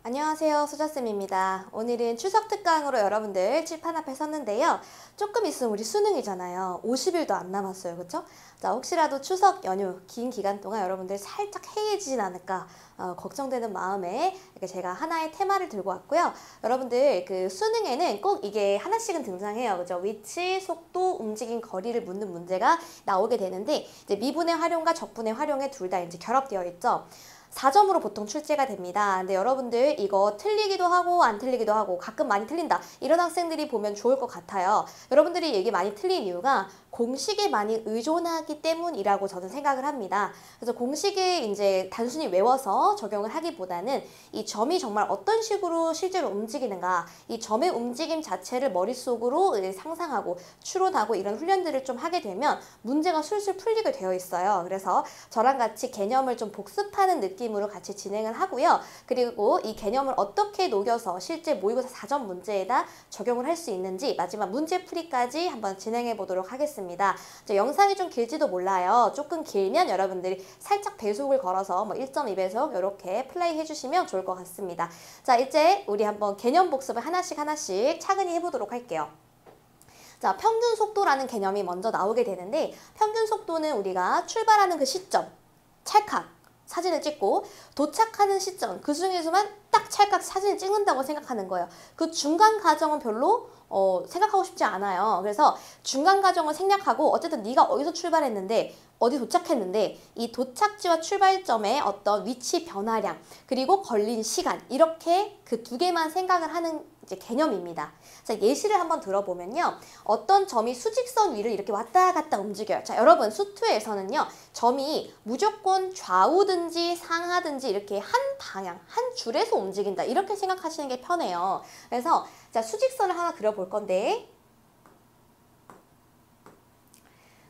안녕하세요, 수자쌤입니다. 오늘은 추석 특강으로 여러분들 칠판 앞에 섰는데요. 조금 있으면 우리 수능이잖아요. 50일도 안 남았어요. 그쵸? 자, 혹시라도 추석 연휴 긴 기간 동안 여러분들 살짝 해이해지진 않을까 걱정되는 마음에 이렇게 제가 하나의 테마를 들고 왔고요. 여러분들 그 수능에는 꼭 이게 하나씩은 등장해요. 그죠? 위치, 속도, 움직임, 거리를 묻는 문제가 나오게 되는데 이제 미분의 활용과 적분의 활용에 둘 다 이제 결합되어 있죠. 4점으로 보통 출제가 됩니다. 근데 여러분들 이거 틀리기도 하고 안 틀리기도 하고 가끔 많이 틀린다. 이런 학생들이 보면 좋을 것 같아요. 여러분들이 이게 많이 틀린 이유가 공식에 많이 의존하기 때문이라고 저는 생각을 합니다. 그래서 공식에 이제 단순히 외워서 적용을 하기보다는 이 점이 정말 어떤 식으로 실제로 움직이는가, 이 점의 움직임 자체를 머릿속으로 상상하고 추론하고 이런 훈련들을 좀 하게 되면 문제가 술술 풀리게 되어 있어요. 그래서 저랑 같이 개념을 좀 복습하는 느낌으로 같이 진행을 하고요. 그리고 이 개념을 어떻게 녹여서 실제 모의고사 4점 문제에다 적용을 할 수 있는지 마지막 문제풀이까지 한번 진행해 보도록 하겠습니다. 영상이 좀 길지도 몰라요. 조금 길면 여러분들이 살짝 배속을 걸어서 1.2배속 이렇게 플레이 해주시면 좋을 것 같습니다. 자, 이제 우리 한번 개념 복습을 하나씩 차근히 해보도록 할게요. 자, 평균 속도라는 개념이 먼저 나오게 되는데 평균 속도는 우리가 출발하는 그 시점, 찰칵 사진을 찍고 도착하는 시점, 그 중에서만 딱 찰칵 사진을 찍는다고 생각하는 거예요. 그 중간 과정은 별로 생각하고 싶지 않아요. 그래서 중간 과정을 생략하고 어쨌든 네가 어디서 출발했는데 어디 도착했는데 이 도착지와 출발점의 어떤 위치 변화량 그리고 걸린 시간 이렇게 그 두 개만 생각을 하는 이제 개념입니다. 자, 예시를 한번 들어보면요. 어떤 점이 수직선 위를 이렇게 왔다 갔다 움직여요. 자, 여러분 수투에서는요. 점이 무조건 좌우든지 상하든지 이렇게 한 방향, 한 줄에서 움직인다. 이렇게 생각하시는 게 편해요. 그래서 자, 수직선을 하나 그려볼 건데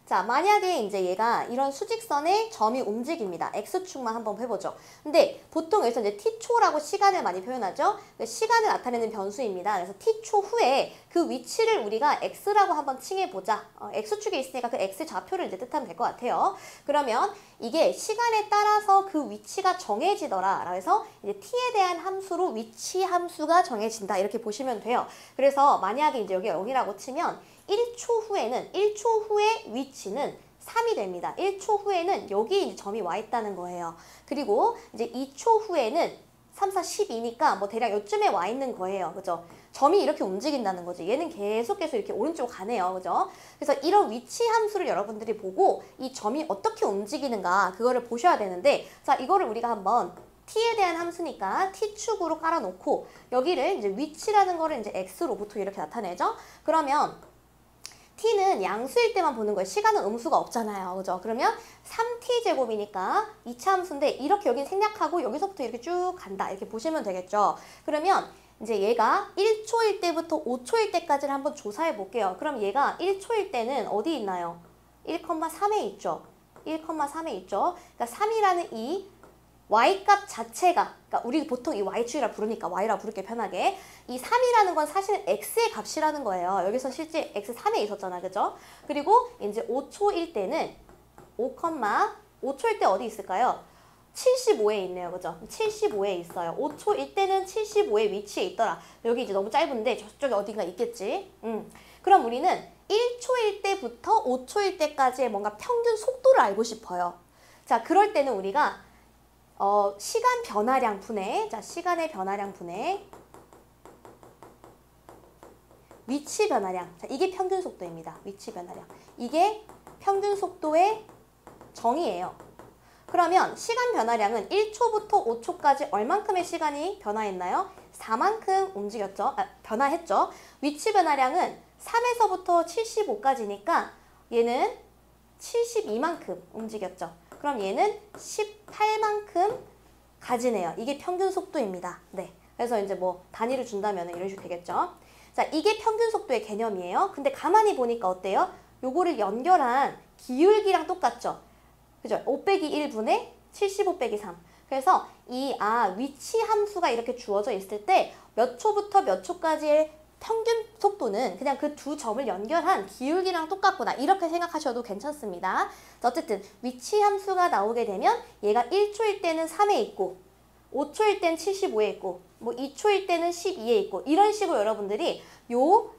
자, 만약에 이제 얘가 이런 수직선에 점이 움직입니다. X축만 한번 해보죠. 근데 보통 여기서 이제 T초라고 시간을 많이 표현하죠. 시간을 나타내는 변수입니다. 그래서 T초 후에 그 위치를 우리가 X라고 한번 칭해보자. X축에 있으니까 그 X 좌표를 이제 뜻하면 될 것 같아요. 그러면 이게 시간에 따라서 그 위치가 정해지더라. 그래서 이제 T에 대한 함수로 위치 함수가 정해진다. 이렇게 보시면 돼요. 그래서 만약에 이제 여기 0이라고 치면 1초 후의 위치는 3이 됩니다. 1초 후에는 여기 이제 점이 와 있다는 거예요. 그리고 이제 2초 후에는 3, 4, 12니까 뭐 대략 요쯤에 와 있는 거예요. 그죠? 점이 이렇게 움직인다는 거지. 얘는 계속해서 이렇게 오른쪽으로 가네요. 그죠? 그래서 이런 위치 함수를 여러분들이 보고 이 점이 어떻게 움직이는가 그거를 보셔야 되는데 자, 이거를 우리가 한번 T에 대한 함수니까 T축으로 깔아놓고 여기를 이제 위치라는 거를 이제 X로 보통 이렇게 나타내죠? 그러면 T는 양수일 때만 보는 거예요. 시간은 음수가 없잖아요. 그죠? 그러면 3T제곱이니까 2차 함수인데 이렇게 여긴 생략하고 여기서부터 이렇게 쭉 간다. 이렇게 보시면 되겠죠. 그러면 이제 얘가 1초일 때부터 5초일 때까지를 한번 조사해 볼게요. 그럼 얘가 1초일 때는 어디 있나요? 1,3에 있죠. 1,3에 있죠. 그러니까 3이라는 이 y값 자체가, 그러니까 우리 보통 이 y축이라 부르니까 y라 부를게 편하게. 이 3이라는 건 사실은 x의 값이라는 거예요. 여기서 실제 x3에 있었잖아, 그죠? 그리고 이제 5초일 때는 5초일 때 어디 있을까요? 75에 있네요, 그죠? 75에 있어요. 5초일 때는 75의 위치에 있더라. 여기 이제 너무 짧은데 저쪽에 어딘가 있겠지? 그럼 우리는 1초일 때부터 5초일 때까지의 뭔가 평균 속도를 알고 싶어요. 자, 그럴 때는 우리가 시간 변화량 분해, 자, 시간의 변화량 분해, 위치 변화량, 자, 이게 평균 속도입니다. 위치 변화량. 이게 평균 속도의 정의예요. 그러면 시간 변화량은 1초부터 5초까지 얼만큼의 시간이 변화했나요? 4만큼 움직였죠. 변화했죠. 위치 변화량은 3에서부터 75까지니까 얘는 72만큼 움직였죠. 그럼 얘는 18만큼 가지네요. 이게 평균 속도입니다. 네. 그래서 이제 뭐 단위를 준다면 이런 식으로 되겠죠. 자, 이게 평균 속도의 개념이에요. 근데 가만히 보니까 어때요? 요거를 연결한 기울기랑 똑같죠. 그죠? 5 빼기 1분의 75 빼기 3. 그래서 이 위치 함수가 이렇게 주어져 있을 때 몇 초부터 몇 초까지의 평균 속도는 그냥 그 두 점을 연결한 기울기랑 똑같구나 이렇게 생각하셔도 괜찮습니다. 어쨌든 위치 함수가 나오게 되면 얘가 1초일 때는 3에 있고 5초일 땐 75에 있고 뭐 2초일 때는 12에 있고 이런 식으로 여러분들이 요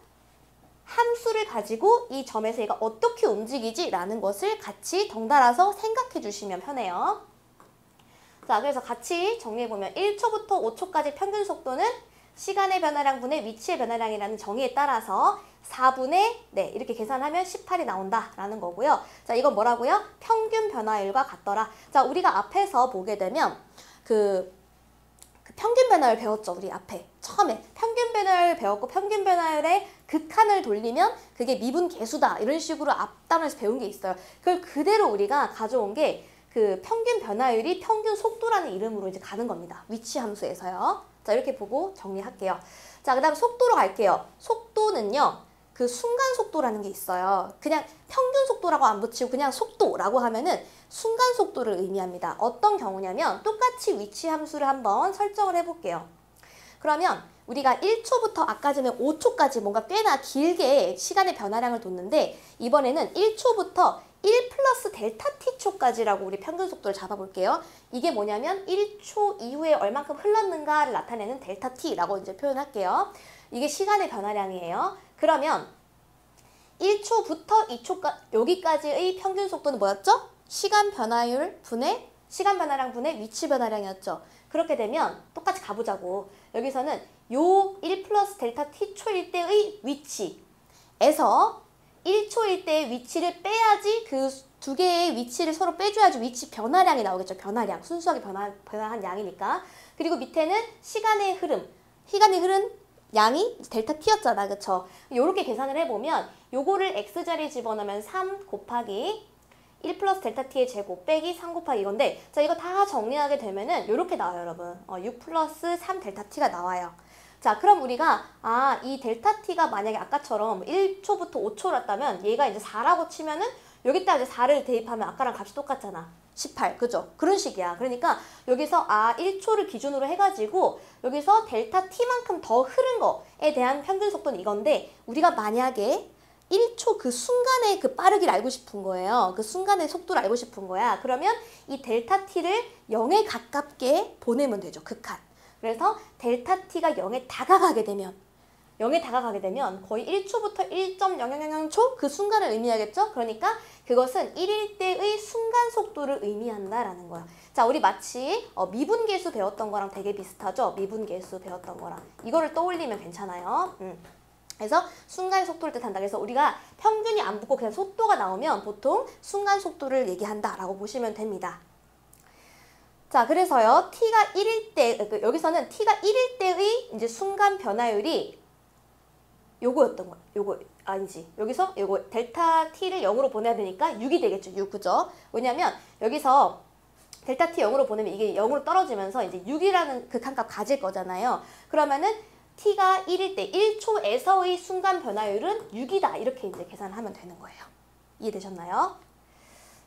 함수를 가지고 이 점에서 얘가 어떻게 움직이지? 라는 것을 같이 덩달아서 생각해 주시면 편해요. 자, 그래서 같이 정리해보면 1초부터 5초까지 평균 속도는 시간의 변화량 분의 위치의 변화량이라는 정의에 따라서 4분의 네, 이렇게 계산하면 18이 나온다라는 거고요. 자, 이건 뭐라고요? 평균 변화율과 같더라. 자, 우리가 앞에서 보게 되면 그 평균 변화율 배웠죠, 우리 앞에. 처음에 평균 변화율 배웠고 평균 변화율의 극한을 돌리면 그게 미분 계수다. 이런 식으로 앞 단원에서 배운 게 있어요. 그걸 그대로 우리가 가져온 게 그 평균 변화율이 평균 속도라는 이름으로 이제 가는 겁니다. 위치 함수에서요. 자, 이렇게 보고 정리할게요. 자, 그 다음 속도로 갈게요. 속도는요, 그 순간 속도라는 게 있어요. 그냥 평균 속도라고 안 붙이고 그냥 속도라고 하면은 순간 속도를 의미합니다. 어떤 경우냐면 똑같이 위치 함수를 한번 설정을 해볼게요. 그러면 우리가 1초부터 아까 전에 5초까지 뭔가 꽤나 길게 시간의 변화량을 뒀는데 이번에는 1초부터 1 플러스 델타 t초까지라고 우리 평균 속도를 잡아볼게요. 이게 뭐냐면 1초 이후에 얼만큼 흘렀는가를 나타내는 델타 t라고 이제 표현할게요. 이게 시간의 변화량이에요. 그러면 1초부터 2초까지 여기까지의 평균 속도는 뭐였죠? 시간 변화율 분의 시간 변화량 분의 위치 변화량이었죠. 그렇게 되면 똑같이 가보자고. 여기서는 요 1 플러스 델타 t초일 때의 위치에서 1초일 때의 위치를 빼야지 그 두 개의 위치를 서로 빼줘야지 위치 변화량이 나오겠죠. 변화량. 순수하게 변화한 양이니까. 그리고 밑에는 시간의 흐름. 시간의 흐름 양이 델타 t였잖아. 그쵸? 요렇게 계산을 해보면 요거를 x자리에 집어넣으면 3 곱하기 1 플러스 델타 t의 제곱 빼기 3 곱하기 이건데 자 이거 다 정리하게 되면은 요렇게 나와요 여러분. 6 플러스 3 델타 t가 나와요. 자 그럼 우리가 이 델타 t가 만약에 아까처럼 1초부터 5초였다면 얘가 이제 4라고 치면은 여기다 이제 4를 대입하면 아까랑 값이 똑같잖아. 18 그죠? 그런 식이야. 그러니까 여기서 1초를 기준으로 해가지고 여기서 델타 t만큼 더 흐른 거에 대한 평균 속도는 이건데 우리가 만약에 1초 그 순간의 그 빠르기를 알고 싶은 거예요. 그 순간의 속도를 알고 싶은 거야. 그러면 이 델타 t를 0에 가깝게 보내면 되죠. 극한. 그래서 델타 t가 0에 다가가게 되면 거의 1초부터 1.0000초 그 순간을 의미하겠죠? 그러니까 그것은 1일 때의 순간 속도를 의미한다라는 거야. 자, 우리 마치 미분계수 배웠던 거랑 되게 비슷하죠? 미분계수 배웠던 거랑. 이거를 떠올리면 괜찮아요. 그래서 순간 속도를 뜻한다. 그래서 우리가 평균이 안 붙고 그냥 속도가 나오면 보통 순간 속도를 얘기한다라고 보시면 됩니다. 자, 그래서요. t가 1일 때 여기서는 t가 1일 때의 이제 순간 변화율이 요거였던 거야. 요거 아니지. 여기서 요거 델타 t를 0으로 보내야 되니까 6이 되겠죠. 6 그죠? 왜냐면 여기서 델타 t 0으로 보내면 이게 0으로 떨어지면서 이제 6이라는 극한값 가질 거잖아요. 그러면은 t가 1일 때 1초에서의 순간 변화율은 6이다. 이렇게 이제 계산하면 되는 거예요. 이해되셨나요?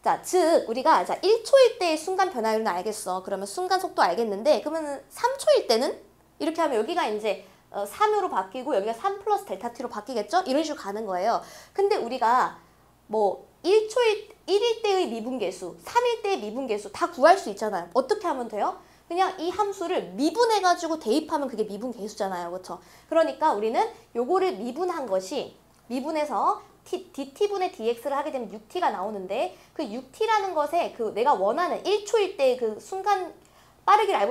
자, 즉 우리가 1초일 때의 순간 변화율은 알겠어. 그러면 순간 속도 알겠는데 그러면 3초일 때는 이렇게 하면 여기가 이제 3으로 바뀌고 여기가 3 플러스 델타 t로 바뀌겠죠? 이런 식으로 가는 거예요. 근데 우리가 뭐 1일 때의 미분계수, 3일 때의 미분계수 다 구할 수 있잖아요. 어떻게 하면 돼요? 그냥 이 함수를 미분해가지고 대입하면 그게 미분계수잖아요. 그렇죠? 그러니까 우리는 요거를 미분한 것이 미분해서 dt분의 dx를 하게 되면 6t가 나오는데 그 6t라는 것에 그 내가 원하는 1초일 때 그 순간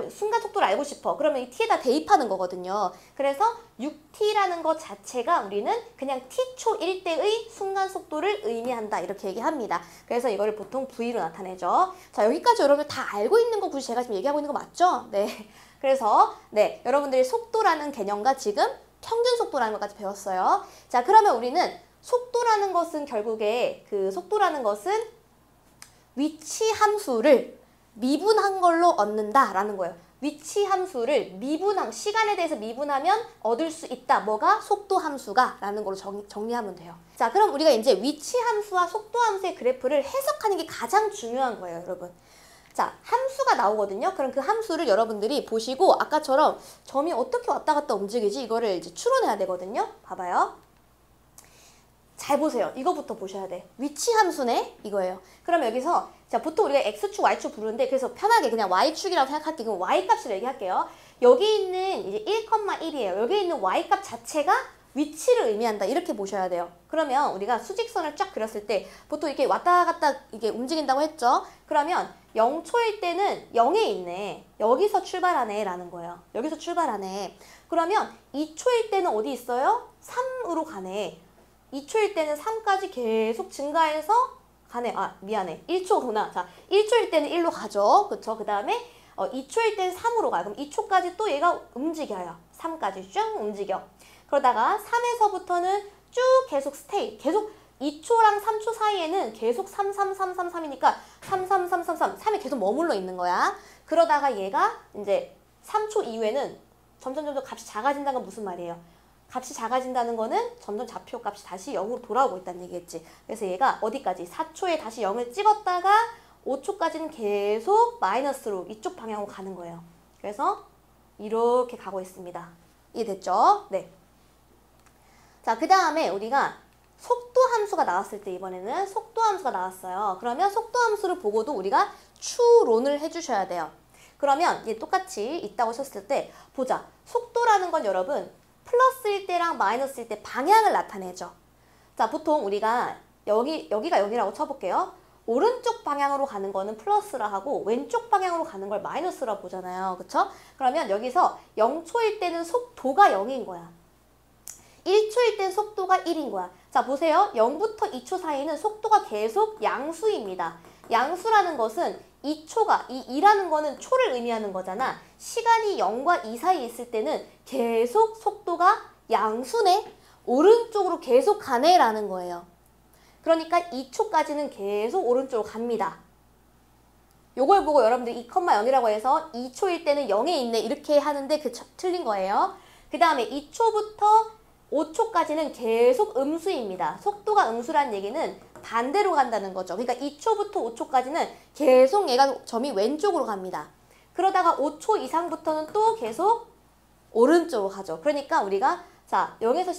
순간 속도를 알고 싶어. 그러면 이 t에다 대입하는 거거든요. 그래서 6t라는 것 자체가 우리는 그냥 t초일 때의 순간 속도를 의미한다. 이렇게 얘기합니다. 그래서 이거를 보통 v로 나타내죠. 자, 여기까지 여러분 다 알고 있는 거 굳이 제가 지금 얘기하고 있는 거 맞죠? 네. 그래서 네, 여러분들이 속도라는 개념과 지금 평균 속도라는 것까지 배웠어요. 자, 그러면 우리는 속도라는 것은 결국에 그 속도라는 것은 위치 함수를 미분한 걸로 얻는다라는 거예요. 위치 함수를 시간에 대해서 미분하면 얻을 수 있다. 뭐가? 속도 함수가 라는 걸로 정리하면 돼요. 자, 그럼 우리가 이제 위치 함수와 속도 함수의 그래프를 해석하는 게 가장 중요한 거예요, 여러분. 자, 함수가 나오거든요. 그럼 그 함수를 여러분들이 보시고 아까처럼 점이 어떻게 왔다 갔다 움직이지? 이거를 이제 추론해야 되거든요. 봐봐요. 잘 보세요. 이거부터 보셔야 돼. 위치 함수네? 이거예요. 그럼 여기서 자 보통 우리가 X축, Y축 부르는데 그래서 편하게 그냥 Y축이라고 생각할게요. 그럼 Y값을 얘기할게요. 여기 있는 이제 1,1이에요. 여기 있는 y값 자체가 위치를 의미한다. 이렇게 보셔야 돼요. 그러면 우리가 수직선을 쫙 그렸을 때 보통 이렇게 왔다 갔다 이게 움직인다고 했죠. 그러면 0초일 때는 0에 있네. 여기서 출발하네 라는 거예요. 여기서 출발하네. 그러면 2초일 때는 어디 있어요? 3으로 가네. 2초일 때는 3까지 계속 증가해서 가네. 아, 미안해. 1초구나. 자, 1초일 때는 1로 가죠. 그쵸? 그 다음에 2초일 때는 3으로 가요. 그럼 2초까지 또 얘가 움직여요. 3까지 쭉 움직여. 그러다가 3에서부터는 쭉 계속 스테이. 계속 2초랑 3초 사이에는 계속 3, 3, 3, 3, 3이니까 3, 3, 3, 3, 3. 3이 계속 머물러 있는 거야. 그러다가 얘가 이제 3초 이후에는 점점 값이 작아진다는 건 무슨 말이에요? 값이 작아진다는 거는 점점 좌표 값이 다시 0으로 돌아오고 있다는 얘기겠지. 그래서 얘가 어디까지? 4초에 다시 0을 찍었다가 5초까지는 계속 마이너스로 이쪽 방향으로 가는 거예요. 그래서 이렇게 가고 있습니다. 이해됐죠? 네. 자, 그 다음에 우리가 속도 함수가 나왔을 때 이번에는 속도 함수가 나왔어요. 그러면 속도 함수를 보고도 우리가 추론을 해주셔야 돼요. 그러면 얘 똑같이 있다고 쳤을 때 보자. 속도라는 건 여러분 플러스일 때랑 마이너스일 때 방향을 나타내죠. 자, 보통 우리가 여기가 여기라고 쳐볼게요. 오른쪽 방향으로 가는 거는 플러스라 하고 왼쪽 방향으로 가는 걸 마이너스라 보잖아요. 그쵸? 그러면 여기서 0초일 때는 속도가 0인 거야. 1초일 땐 속도가 1인 거야. 자, 보세요. 0부터 2초 사이는 속도가 계속 양수입니다. 양수라는 것은 2초가, 이 2라는 거는 초를 의미하는 거잖아. 시간이 0과 2 사이에 있을 때는 계속 속도가 양수네? 오른쪽으로 계속 가네? 라는 거예요. 그러니까 2초까지는 계속 오른쪽으로 갑니다. 요걸 보고 여러분들이 2,0이라고 해서 2초일 때는 0에 있네 이렇게 하는데 틀린 거예요. 그 다음에 2초부터 5초까지는 계속 음수입니다. 속도가 음수란 얘기는 반대로 간다는 거죠. 그러니까 2초부터 5초까지는 계속 얘가 점이 왼쪽으로 갑니다. 그러다가 5초 이상부터는 또 계속 오른쪽으로 가죠. 그러니까 우리가 자, 0에서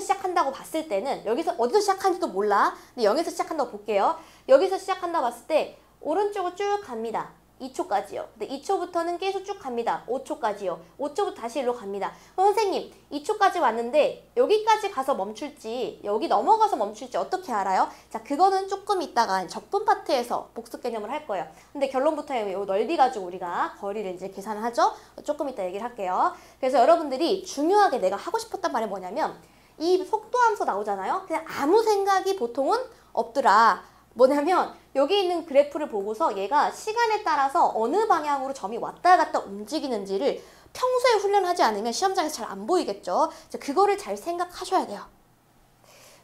시작한다고 봤을 때는 여기서 어디서 시작하는지도 몰라. 근데 0에서 시작한다고 볼게요. 여기서 시작한다고 봤을 때 오른쪽으로 쭉 갑니다. 2초까지요. 근데 2초부터는 계속 쭉 갑니다. 5초까지요. 5초부터 다시 일로 갑니다. 선생님, 2초까지 왔는데 여기까지 가서 멈출지 여기 넘어가서 멈출지 어떻게 알아요? 자, 그거는 조금 이따가 적분 파트에서 복습 개념을 할 거예요. 근데 결론부터 이 넓이 가지고 우리가 거리를 이제 계산을 하죠. 조금 이따 얘기를 할게요. 그래서 여러분들이 중요하게 내가 하고 싶었단 말이 뭐냐면 이 속도 함수 나오잖아요. 그냥 아무 생각이 보통은 없더라. 뭐냐면 여기 있는 그래프를 보고서 얘가 시간에 따라서 어느 방향으로 점이 왔다 갔다 움직이는지를 평소에 훈련하지 않으면 시험장에서 잘 안 보이겠죠. 그거를 잘 생각하셔야 돼요.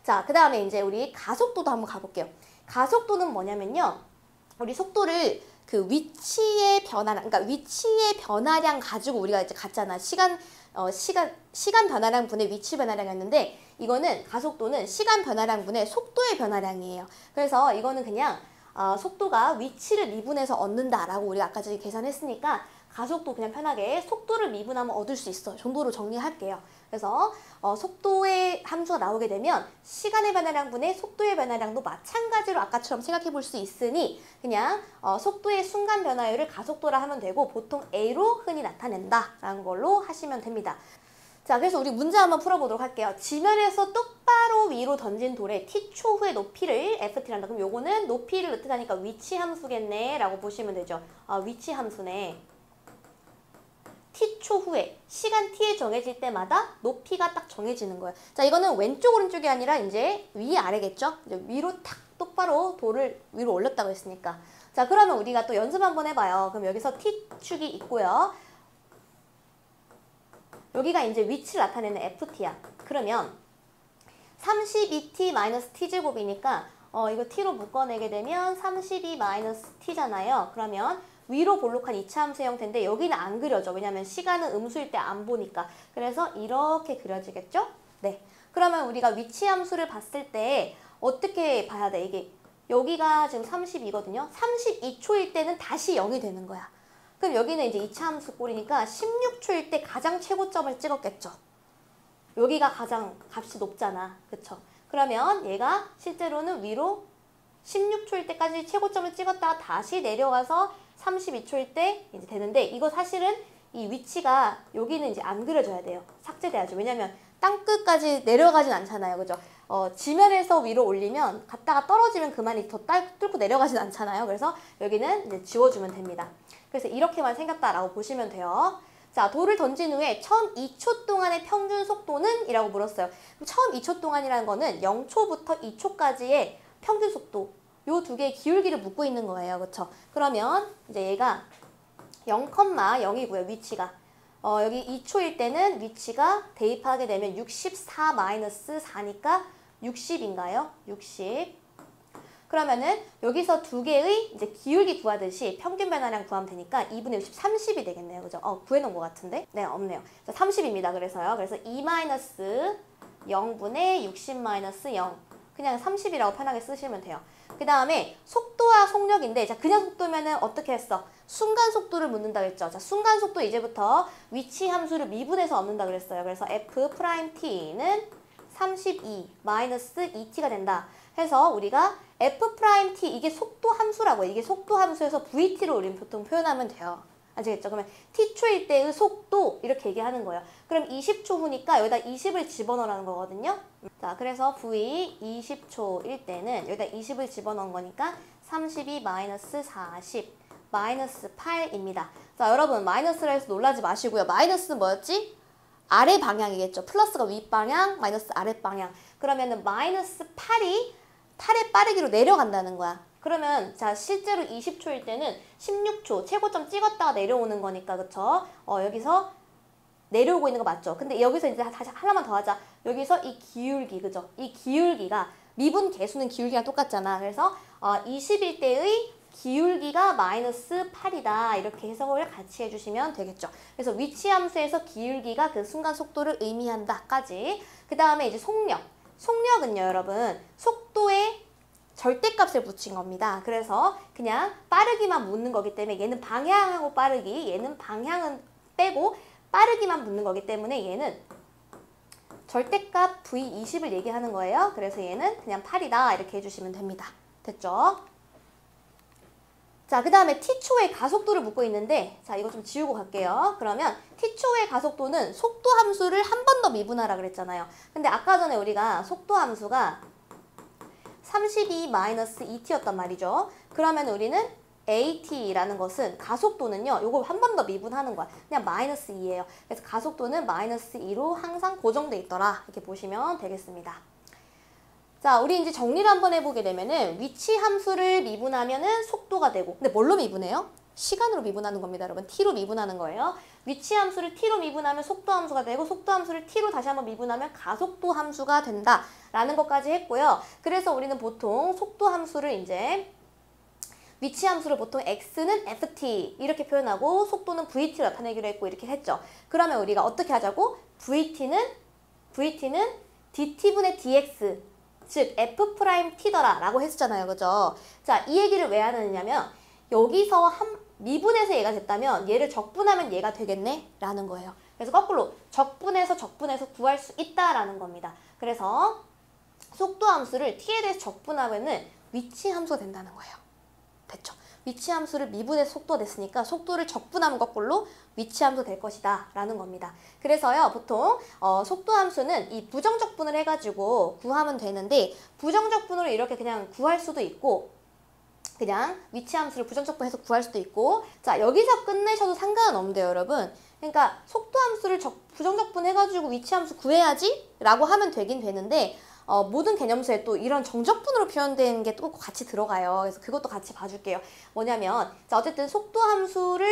자, 그 다음에 이제 우리 가속도도 한번 가볼게요. 가속도는 뭐냐면요. 우리 속도를 그 위치의 변화량, 그러니까 위치의 변화량 가지고 우리가 이제 갔잖아. 시간 변화량 분의 위치 변화량이었는데 이거는 가속도는 시간 변화량 분의 속도의 변화량이에요. 그래서 이거는 그냥 속도가 위치를 미분해서 얻는다라고 우리가 아까 전에 계산했으니까 가속도 그냥 편하게 속도를 미분하면 얻을 수 있어 정도로 정리할게요. 그래서 속도의 함수가 나오게 되면 시간의 변화량 분의 속도의 변화량도 마찬가지로 아까처럼 생각해 볼 수 있으니 그냥 속도의 순간 변화율을 가속도라 하면 되고 보통 A로 흔히 나타낸다라는 걸로 하시면 됩니다. 자, 그래서 우리 문제 한번 풀어보도록 할게요. 지면에서 똑바로 위로 던진 돌의 t초 후의 높이를 ft란다. 그럼 요거는 높이를 뜻하니까 위치 함수겠네 라고 보시면 되죠. 위치 함수네. t초 후에 시간 t에 정해질 때마다 높이가 딱 정해지는 거예요. 자, 이거는 왼쪽 오른쪽이 아니라 이제 위 아래겠죠? 이제 위로 탁 똑바로 돌을 위로 올렸다고 했으니까. 자, 그러면 우리가 또 연습 한번 해봐요. 그럼 여기서 t축이 있고요. 여기가 이제 위치를 나타내는 ft야. 그러면 32t-t제곱이니까 이거 t로 묶어내게 되면 32-t잖아요. 그러면 위로 볼록한 이차함수 형태인데 여기는 안 그려져. 왜냐면 시간은 음수일 때 안 보니까. 그래서 이렇게 그려지겠죠? 네. 그러면 우리가 위치함수를 봤을 때 어떻게 봐야 돼? 이게 여기가 지금 32거든요. 32초일 때는 다시 0이 되는 거야. 그럼 여기는 이제 2차 함수 꼴이니까 16초일 때 가장 최고점을 찍었겠죠. 여기가 가장 값이 높잖아. 그쵸? 그러면 얘가 실제로는 위로 16초일 때까지 최고점을 찍었다가 다시 내려가서 32초일 때 이제 되는데 이거 사실은 이 위치가 여기는 이제 안 그려져야 돼요. 삭제돼야죠. 왜냐면 땅끝까지 내려가진 않잖아요. 그죠? 지면에서 위로 올리면 갔다가 떨어지면 그만이 더 뚫고 내려가진 않잖아요. 그래서 여기는 이제 지워주면 됩니다. 그래서 이렇게만 생겼다라고 보시면 돼요. 자, 돌을 던진 후에 처음 2초 동안의 평균 속도는? 이라고 물었어요. 처음 2초 동안이라는 거는 0초부터 2초까지의 평균 속도, 요 두 개의 기울기를 묻고 있는 거예요. 그쵸? 그러면 이제 얘가 0,0이고요. 위치가. 여기 2초일 때는 위치가 대입하게 되면 64-4니까 60인가요? 60. 그러면은 여기서 두 개의 이제 기울기 구하듯이 평균 변화량 구하면 되니까 2분의 60, 30이 되겠네요. 그죠? 구해놓은 것 같은데? 네, 없네요. 자, 30입니다. 그래서요. 그래서 2-0분의 60-0. 그냥 30이라고 편하게 쓰시면 돼요. 그 다음에 속도와 속력인데, 자, 그냥 속도면은 어떻게 했어? 순간 속도를 묻는다 그랬죠? 자, 순간 속도 이제부터 위치 함수를 미분해서 얻는다 그랬어요. 그래서 F'T는 32-2T가 된다. 해서 우리가 F'T, 이게 속도 함수라고 해요. 이게 속도 함수에서 VT로 우리는 보통 표현하면 돼요. 아시겠죠? 그러면 T초일 때의 속도 이렇게 얘기하는 거예요. 그럼 20초 후니까 여기다 20을 집어넣으라는 거거든요. 자, 그래서 V 20초일 때는 여기다 20을 집어넣은 거니까 32-40 -8입니다. 자, 여러분 마이너스라 해서 놀라지 마시고요. 마이너스는 뭐였지? 아래 방향이겠죠. 플러스가 윗방향, 마이너스 아랫방향. 그러면은 -8이 8의 빠르기로 내려간다는 거야. 그러면 자, 실제로 20초일 때는 16초 최고점 찍었다가 내려오는 거니까, 그쵸? 여기서 내려오고 있는 거 맞죠? 근데 여기서 이제 다시 하나만 더 하자. 여기서 이 기울기, 그죠? 이 기울기가 미분 계수는 기울기랑 똑같잖아. 그래서 20일 때의 기울기가 -8이다. 이렇게 해석을 같이 해주시면 되겠죠. 그래서 위치 함수에서 기울기가 그 순간 속도를 의미한다까지. 그 다음에 이제 속력. 속력은요, 여러분, 속도에 절대값을 붙인 겁니다. 그래서 그냥 빠르기만 묻는 거기 때문에 얘는 방향하고 빠르기, 얘는 방향은 빼고 빠르기만 묻는 거기 때문에 얘는 절대값 V20을 얘기하는 거예요. 그래서 얘는 그냥 8이다. 이렇게 해주시면 됩니다. 됐죠? 자, 그 다음에 T초의 가속도를 묻고 있는데, 자, 이거 좀 지우고 갈게요. 그러면 T초의 가속도는 속도 함수를 한 번 더 미분하라 그랬잖아요. 근데 아까 전에 우리가 속도 함수가 32-2t였단 말이죠. 그러면 우리는 AT라는 것은 가속도는요, 요거 한 번 더 미분하는 거야. 그냥 -2예요. 그래서 가속도는 -2로 항상 고정돼 있더라. 이렇게 보시면 되겠습니다. 자, 우리 이제 정리를 한번 해보게 되면은 위치 함수를 미분하면은 속도가 되고, 근데 뭘로 미분해요? 시간으로 미분하는 겁니다, 여러분. T로 미분하는 거예요. 위치 함수를 T로 미분하면 속도 함수가 되고, 속도 함수를 T로 다시 한번 미분하면 가속도 함수가 된다라는 것까지 했고요. 그래서 우리는 보통 속도 함수를 이제 위치 함수를 보통 x는 ft 이렇게 표현하고 속도는 vt로 나타내기로 했고 이렇게 했죠. 그러면 우리가 어떻게 하자고? vt는 dt분의 dx, 즉 f't더라 라고 했었잖아요. 그죠? 자, 이 얘기를 왜 하느냐면 여기서 미분해서 얘가 됐다면 얘를 적분하면 얘가 되겠네? 라는 거예요. 그래서 거꾸로 적분해서 구할 수 있다라는 겁니다. 그래서 속도 함수를 t에 대해서 적분하면은 위치 함수가 된다는 거예요. 됐죠? 위치 함수를 미분해서 속도가 됐으니까 속도를 적분하면 거꾸로 위치 함수 될 것이다 라는 겁니다. 그래서요, 보통 속도 함수는 이 부정적분을 해가지고 구하면 되는데, 부정적분으로 이렇게 그냥 구할 수도 있고, 그냥 위치 함수를 부정적분해서 구할 수도 있고, 자, 여기서 끝내셔도 상관은 없는데요, 여러분. 그러니까 속도 함수를 부정적분 해가지고 위치 함수 구해야지 라고 하면 되긴 되는데, 모든 개념수에 또 이런 정적분으로 표현된 게 또 같이 들어가요. 그래서 그것도 같이 봐줄게요. 뭐냐면, 자, 어쨌든 속도 함수를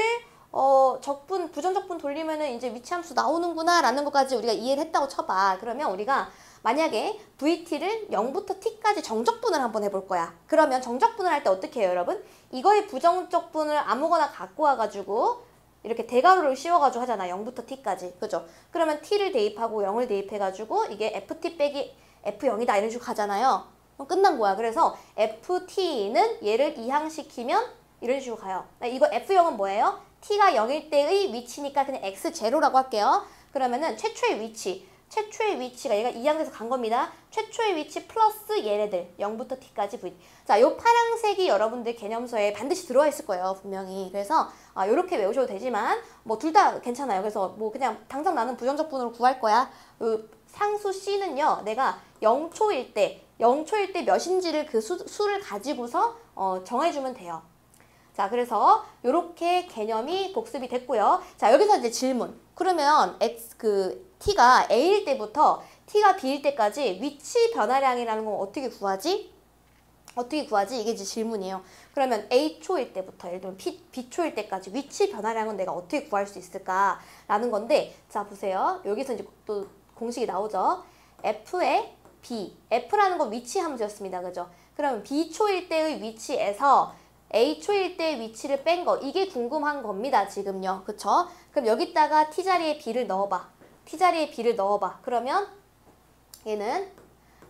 부정적분 돌리면은 이제 위치 함수 나오는구나 라는 것까지 우리가 이해를 했다고 쳐봐. 그러면 우리가 만약에 VT를 0부터 T까지 정적분을 한번 해볼 거야. 그러면 정적분을 할 때 어떻게 해요, 여러분? 이거의 부정적분을 아무거나 갖고 와가지고 이렇게 대괄호를 씌워가지고 하잖아. 0부터 T까지. 그죠? 그러면 T를 대입하고 0을 대입해가지고 이게 FT 빼기 F0이다 이런 식으로 가잖아요. 그럼 끝난 거야. 그래서 FT는 얘를 이항시키면 이런 식으로 가요. 이거 F0은 뭐예요? T가 0일 때의 위치니까 그냥 X0라고 할게요. 그러면은 최초의 위치, 최초의 위치가 얘가 2항에서 간 겁니다. 최초의 위치 플러스 얘네들 0부터 t까지 v. 자, 요 파란색이 여러분들 개념서에 반드시 들어와 있을 거예요, 분명히. 그래서 요렇게 외우셔도 되지만 뭐 둘 다 괜찮아요. 그래서 뭐 그냥 당장 나는 부정적분으로 구할 거야. 요 상수 c는요, 내가 0초일 때 몇인지를 그 수를 가지고서 정해주면 돼요. 자, 그래서 요렇게 개념이 복습이 됐고요. 자, 여기서 이제 질문. 그러면 t가 a일 때부터 t가 b일 때까지 위치 변화량이라는 건 어떻게 구하지? 이게 이제 질문이에요. 그러면 a초일 때부터 예를 들면 b초일 때까지 위치 변화량은 내가 어떻게 구할 수 있을까라는 건데, 자, 보세요. 여기서 이제 또 공식이 나오죠. f의 b. f라는 건 위치 함수였습니다. 그죠? 그러면 b초일 때의 위치에서 a초일 때 위치를 뺀 거, 이게 궁금한 겁니다, 지금요. 그쵸? 그럼 여기다가 t자리에 b를 넣어봐. 그러면 얘는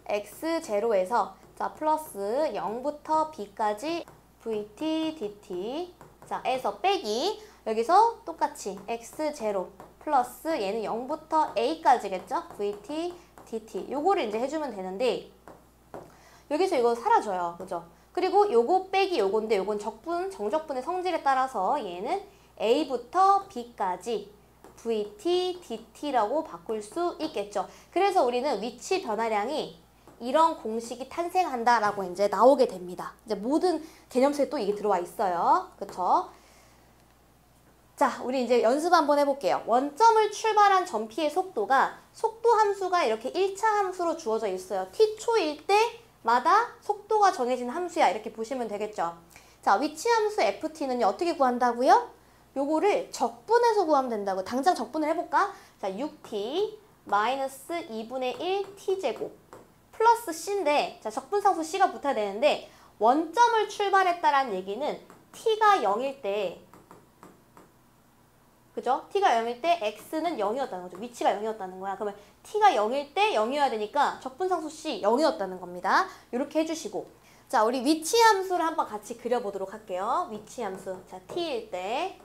x0에서 자, 플러스 0부터 b까지 vt, dt. 자, 에서 빼기. 여기서 똑같이 x0 플러스 얘는 0부터 a까지겠죠? vt, dt. 요거를 이제 해주면 되는데, 여기서 이거 사라져요. 그죠? 그리고 요거 빼기 요건데, 요건 정적분의 성질에 따라서 얘는 a부터 b까지 vt, dt라고 바꿀 수 있겠죠. 그래서 우리는 위치 변화량이 이런 공식이 탄생한다라고 이제 나오게 됩니다. 이제 모든 개념서에 또 이게 들어와 있어요. 그쵸? 자, 우리 이제 연습 한번 해볼게요. 원점을 출발한 점피의 속도가 속도 함수가 이렇게 1차 함수로 주어져 있어요. t초일 때마다 속도가 정해진 함수야. 이렇게 보시면 되겠죠. 자, 위치 함수 ft는 어떻게 구한다고요? 요거를 적분해서 구하면 된다고. 당장 적분을 해볼까? 자, 6t 마이너스 2분의 1 t제곱 플러스 c인데, 자, 적분상수 c가 붙어야 되는데, 원점을 출발했다라는 얘기는 t가 0일 때, 그죠? t가 0일 때 x는 0이었다는 거죠. 위치가 0이었다는 거야. 그러면 t가 0일 때 0이어야 되니까 적분상수 c 0이었다는 겁니다. 이렇게 해주시고, 자, 우리 위치 함수를 한번 같이 그려보도록 할게요. 위치 함수. 자, t일 때,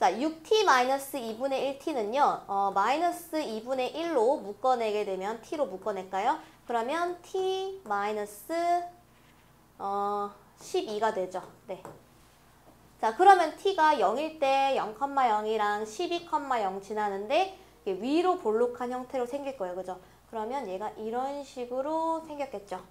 자, 6t-2분의 1t는요, 마이너스 2분의 1로 묶어내게 되면 t로 묶어낼까요? 그러면 t 마이너스 12가 되죠. 네. 자, 그러면 t가 0일 때 0,0이랑 12,0 지나는데 위로 볼록한 형태로 생길 거예요. 그죠? 그러면 얘가 이런 식으로 생겼겠죠.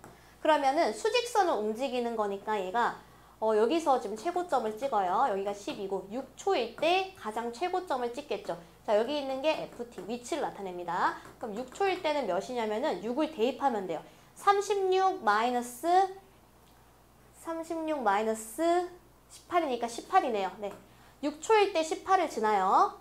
그러면은 수직선을 움직이는 거니까 얘가 여기서 지금 최고점을 찍어요. 여기가 10이고 6초일 때 가장 최고점을 찍겠죠. 자, 여기 있는 게 ft, 위치를 나타냅니다. 그럼 6초일 때는 몇이냐면은 6을 대입하면 돼요. 36 마이너스 18이니까 18이네요. 네. 6초일 때 18을 지나요.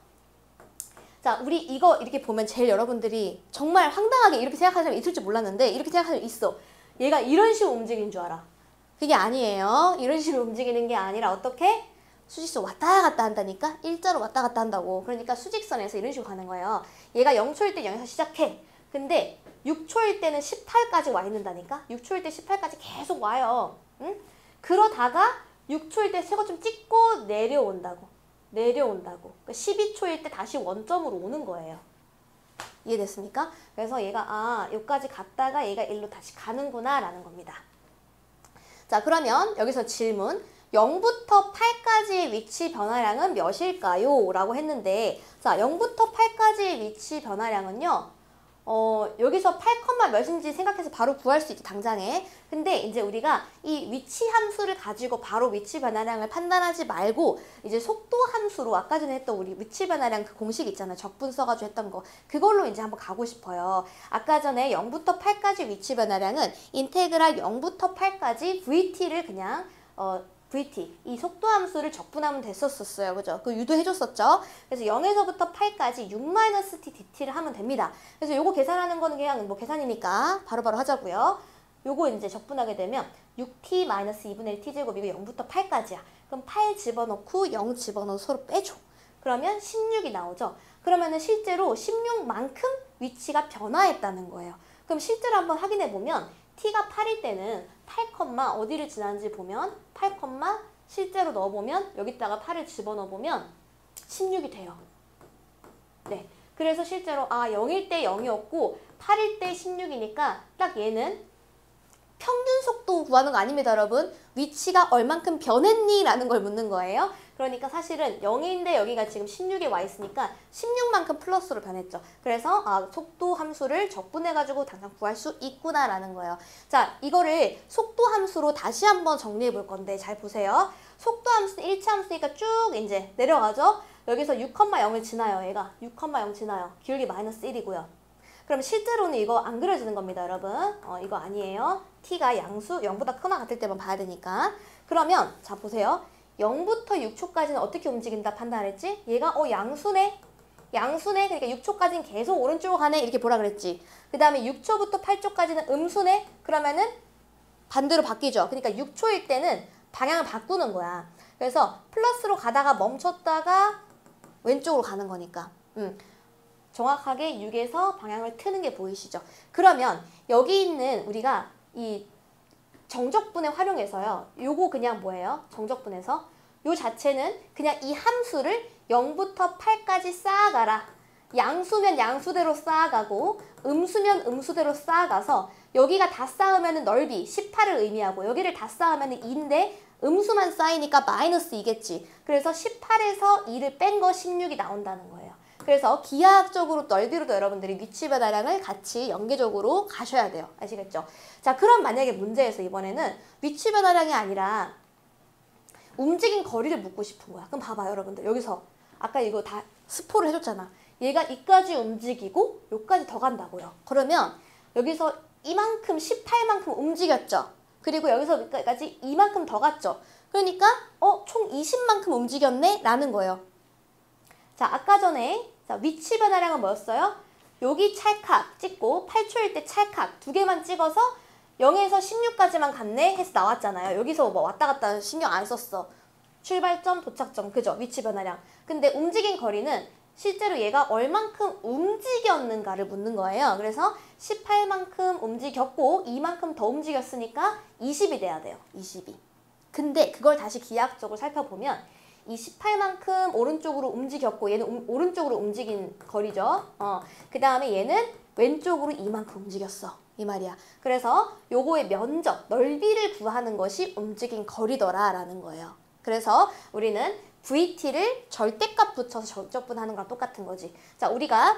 자, 우리 이거 이렇게 보면 제일 여러분들이 정말 황당하게 이렇게 생각하는 사람이 있을 줄 몰랐는데, 이렇게 생각하는 사람이 있어. 얘가 이런 식으로 움직이는 줄 알아. 그게 아니에요. 이런 식으로 움직이는 게 아니라 어떻게? 수직선 왔다 갔다 한다니까? 일자로 왔다 갔다 한다고. 그러니까 수직선에서 이런 식으로 가는 거예요. 얘가 0초일 때 0에서 시작해. 근데 6초일 때는 18까지 와 있는다니까? 6초일 때 18까지 계속 와요. 응? 그러다가 6초일 때 최고점 찍고 내려온다고. 그러니까 12초일 때 다시 원점으로 오는 거예요. 이해됐습니까? 그래서 얘가 여기까지 갔다가 얘가 일로 다시 가는구나 라는 겁니다. 자, 그러면 여기서 질문. 0부터 8까지의 위치 변화량은 몇일까요? 라고 했는데, 자, 0부터 8까지의 위치 변화량은요, 여기서 8, 몇인지 생각해서 바로 구할 수 있죠, 당장에. 근데 이제 우리가 이 위치 함수를 가지고 바로 위치 변화량을 판단하지 말고, 이제 속도 함수로 아까 전에 했던 우리 위치 변화량 그 공식 있잖아요. 적분 써가지고 했던 거. 그걸로 이제 한번 가고 싶어요. 아까 전에 0부터 8까지 위치 변화량은 인테그랄 0부터 8까지 vt를 그냥, vt, 이 속도 함수를 적분하면 됐었어요. 그죠? 그 유도해줬었죠? 그래서 0에서부터 8까지 6-t dt를 하면 됩니다. 그래서 요거 계산하는 거는 그냥 뭐 계산이니까 바로바로 하자고요. 요거 이제 적분하게 되면 6t-2분의 1 t제곱 이거 0부터 8까지야. 그럼 8 집어넣고 0 집어넣어서 서로 빼줘. 그러면 16이 나오죠? 그러면은 실제로 16만큼 위치가 변화했다는 거예요. 그럼 실제로 한번 확인해 보면 t가 8일 때는 8, 어디를 지나는지 보면 8, 실제로 넣어보면 여기다가 8을 집어넣어보면 16이 돼요. 네. 그래서 실제로 0일 때 0이었고 8일 때 16이니까 딱 얘는 평균 속도 구하는 거 아닙니다, 여러분. 위치가 얼만큼 변했니? 라는 걸 묻는 거예요. 그러니까 사실은 0인데 여기가 지금 16에 와 있으니까 16만큼 플러스로 변했죠. 그래서 속도 함수를 적분해가지고 당장 구할 수 있구나라는 거예요. 자, 이거를 속도 함수로 다시 한번 정리해 볼 건데 잘 보세요. 속도 함수는 1차 함수니까 쭉 이제 내려가죠. 여기서 6,0을 지나요, 얘가. 6,0 지나요. 기울기 마이너스 1이고요. 그럼 실제로는 이거 안 그려지는 겁니다, 여러분. 이거 아니에요. t가 양수 0보다 크거나 같을 때만 봐야 되니까. 그러면 자 보세요. 0부터 6초까지는 어떻게 움직인다 판단했지? 얘가 양수네. 양수네. 그러니까 6초까지는 계속 오른쪽으로 가네. 이렇게 보라 그랬지. 그 다음에 6초부터 8초까지는 음수네. 그러면은 반대로 바뀌죠. 그러니까 6초일 때는 방향을 바꾸는 거야. 그래서 플러스로 가다가 멈췄다가 왼쪽으로 가는 거니까. 정확하게 6에서 방향을 트는 게 보이시죠? 그러면 여기 있는 우리가 이 정적분해 활용해서요. 요거 그냥 뭐예요? 정적분해서 요 자체는 그냥 이 함수를 0부터 8까지 쌓아가라. 양수면 양수대로 쌓아가고 음수면 음수대로 쌓아가서 여기가 다 쌓으면 넓이 18을 의미하고 여기를 다 쌓으면 2인데 음수만 쌓이니까 마이너스 2겠지. 그래서 18에서 2를 뺀 거 16이 나온다는 거예요. 그래서 기하학적으로 넓이로도 여러분들이 위치 변화량을 같이 연계적으로 가셔야 돼요. 아시겠죠? 자, 그럼 만약에 문제에서 이번에는 위치 변화량이 아니라 움직인 거리를 묻고 싶은 거야. 그럼 봐봐요, 여러분들. 여기서 아까 이거 다 스포를 해줬잖아. 얘가 이까지 움직이고 요까지 더 간다고요. 그러면 여기서 이만큼 18만큼 움직였죠. 그리고 여기서 여기까지 이만큼 더 갔죠. 그러니까 총 20만큼 움직였네? 라는 거예요. 자, 아까 전에 위치 변화량은 뭐였어요? 여기 찰칵 찍고 8초일 때 찰칵 두 개만 찍어서 0에서 16까지만 갔네 해서 나왔잖아요. 여기서 뭐 왔다 갔다 신경 안 썼어. 출발점, 도착점, 그죠? 위치 변화량. 근데 움직인 거리는 실제로 얘가 얼만큼 움직였는가를 묻는 거예요. 그래서 18만큼 움직였고 2만큼 더 움직였으니까 20이 돼야 돼요. 22. 근데 그걸 다시 기하학적으로 살펴보면 이 18만큼 오른쪽으로 움직였고 얘는 오른쪽으로 움직인 거리죠. 그 다음에 얘는 왼쪽으로 이만큼 움직였어. 이 말이야. 그래서 요거의 면적, 넓이를 구하는 것이 움직인 거리더라라는 거예요. 그래서 우리는 VT를 절대값 붙여서 정적분하는 거랑 똑같은 거지. 자, 우리가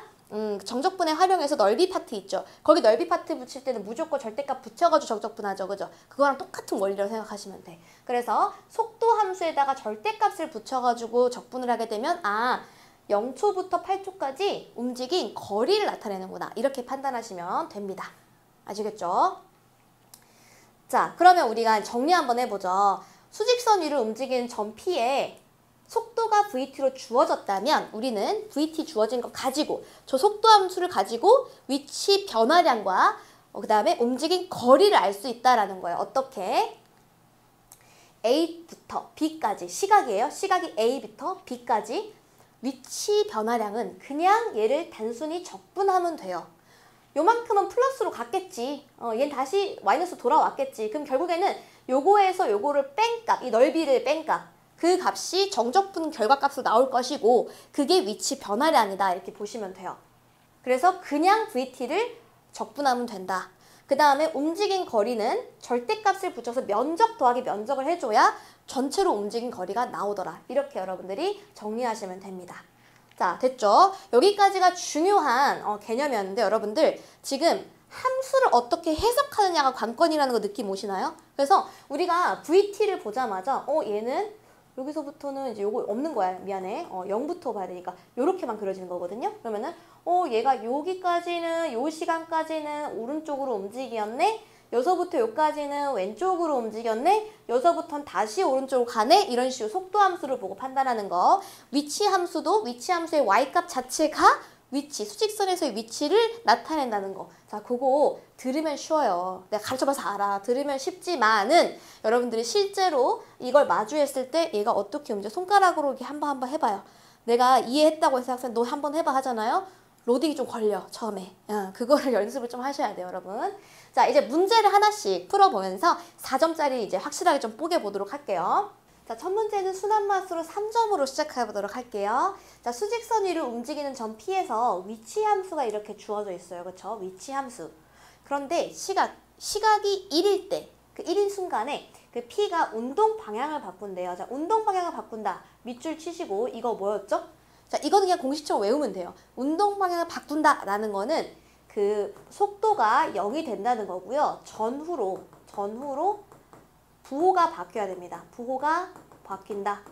정적분해 활용해서 넓이 파트 있죠. 거기 넓이 파트 붙일 때는 무조건 절대값 붙여가지고 정적분하죠. 그죠? 그거랑 똑같은 원리라고 생각하시면 돼. 그래서 속도 함수에다가 절대값을 붙여가지고 적분을 하게 되면 0초부터 8초까지 움직인 거리를 나타내는구나. 이렇게 판단하시면 됩니다. 아시겠죠? 자, 그러면 우리가 정리 한번 해보죠. 수직선 위를 움직이는 점 P에 속도가 VT로 주어졌다면 우리는 VT 주어진 거 가지고 저 속도 함수를 가지고 위치 변화량과 그 다음에 움직인 거리를 알 수 있다라는 거예요. 어떻게? A부터 B까지 시각이에요. 시각이 A부터 B까지 위치 변화량은 그냥 얘를 단순히 적분하면 돼요. 요만큼은 플러스로 갔겠지. 얘는 다시 마이너스 돌아왔겠지. 그럼 결국에는 요거에서 요거를 뺀 값, 이 넓이를 뺀 값, 그 값이 정적분 결과값으로 나올 것이고 그게 위치 변화량이다. 이렇게 보시면 돼요. 그래서 그냥 VT를 적분하면 된다. 그 다음에 움직인 거리는 절대값을 붙여서 면적 더하기 면적을 해줘야 전체로 움직인 거리가 나오더라. 이렇게 여러분들이 정리하시면 됩니다. 자, 됐죠? 여기까지가 중요한 개념이었는데 여러분들 지금 함수를 어떻게 해석하느냐가 관건이라는 거 느낌 오시나요? 그래서 우리가 VT를 보자마자 얘는 여기서부터는 이제 요거 없는 거야. 미안해. 0부터 봐야 되니까 요렇게만 그려지는 거거든요. 그러면은 얘가 여기까지는 요 시간까지는 오른쪽으로 움직였네. 여기서부터 여기까지는 왼쪽으로 움직였네. 여기서부터는 다시 오른쪽으로 가네. 이런 식으로 속도 함수를 보고 판단하는 거. 위치 함수도 위치 함수의 y값 자체가 위치, 수직선에서의 위치를 나타낸다는 거. 자, 그거 들으면 쉬워요. 내가 가르쳐봐서 알아. 들으면 쉽지만은 여러분들이 실제로 이걸 마주했을 때 얘가 어떻게 움직여. 손가락으로 이렇게 한번 해봐요. 내가 이해했다고 해서 학생 너 한번 해봐 하잖아요. 로딩이 좀 걸려, 처음에. 그거를 연습을 좀 하셔야 돼요, 여러분. 자, 이제 문제를 하나씩 풀어보면서 4점짜리 이제 확실하게 좀 뽀개보도록 할게요. 자, 첫 문제는 순환마스로 3점으로 시작해 보도록 할게요. 자, 수직선 위를 움직이는 점 P에서 위치 함수가 이렇게 주어져 있어요. 그렇죠? 위치 함수. 그런데 시각이 1일 때, 그 1인 순간에 그 P가 운동 방향을 바꾼대요. 자, 운동 방향을 바꾼다. 밑줄 치시고 이거 뭐였죠? 자, 이거는 그냥 공식처럼 외우면 돼요. 운동 방향을 바꾼다 라는 거는 그 속도가 0이 된다는 거고요. 전후로 부호가 바뀌어야 됩니다. 부호가 바뀐다.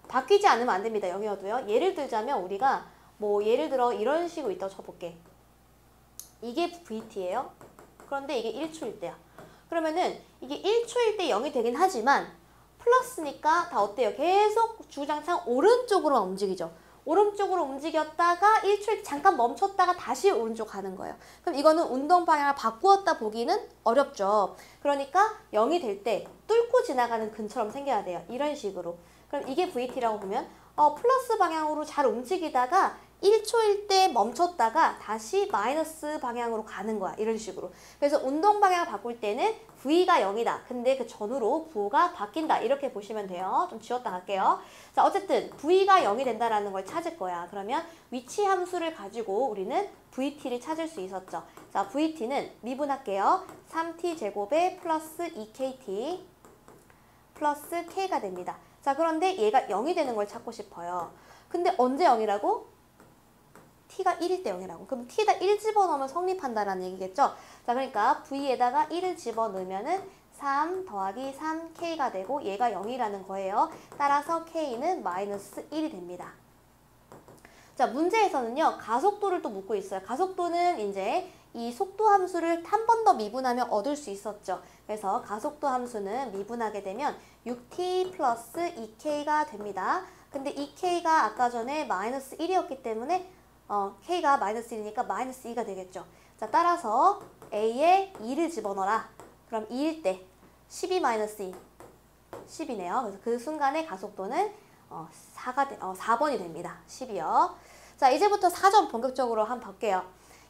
바뀌지 않으면 안 됩니다. 0이어도요. 예를 들자면 우리가 뭐 예를 들어 이런 식으로 있다고 쳐볼게. 이게 VT예요. 그런데 이게 1초일 때야. 그러면은 이게 1초일 때 0이 되긴 하지만 플러스니까 다 어때요? 계속 주구장창 오른쪽으로만 움직이죠. 오른쪽으로 움직였다가 1초일 때 잠깐 멈췄다가 다시 오른쪽 가는 거예요. 그럼 이거는 운동 방향을 바꾸었다 보기는 어렵죠. 그러니까 0이 될 때 뚫고 지나가는 근처럼 생겨야 돼요. 이런 식으로. 그럼 이게 VT라고 보면 플러스 방향으로 잘 움직이다가 1초일 때 멈췄다가 다시 마이너스 방향으로 가는 거야. 이런 식으로. 그래서 운동 방향을 바꿀 때는 V가 0이다. 근데 그 전후로 부호가 바뀐다. 이렇게 보시면 돼요. 좀 지웠다 갈게요. 자, 어쨌든 V가 0이 된다라는 걸 찾을 거야. 그러면 위치 함수를 가지고 우리는 VT를 찾을 수 있었죠. 자, VT는 미분할게요. 3t 제곱에 플러스 2kt 플러스 k가 됩니다. 자, 그런데 얘가 0이 되는 걸 찾고 싶어요. 근데 언제 0이라고? t가 1일 때 0이라고. 그럼 t에다 1 집어넣으면 성립한다라는 얘기겠죠? 자, 그러니까 v에다가 1을 집어넣으면은 3 더하기 3k가 되고 얘가 0이라는 거예요. 따라서 k는 마이너스 1이 됩니다. 자, 문제에서는요. 가속도를 또 묻고 있어요. 가속도는 이제 이 속도 함수를 한 번 더 미분하면 얻을 수 있었죠. 그래서 가속도 함수는 미분하게 되면 6t 플러스 2k가 됩니다. 근데 2k가 아까 전에 마이너스 1이었기 때문에 k가 마이너스 1이니까 마이너스 2가 되겠죠. 자, 따라서 a에 2를 집어넣어라. 그럼 2일 때 12 마이너스 2, 10이네요. 그래서 그 순간의 가속도는 4번이 됩니다. 10이요. 자, 이제부터 4점 본격적으로 한번 볼게요.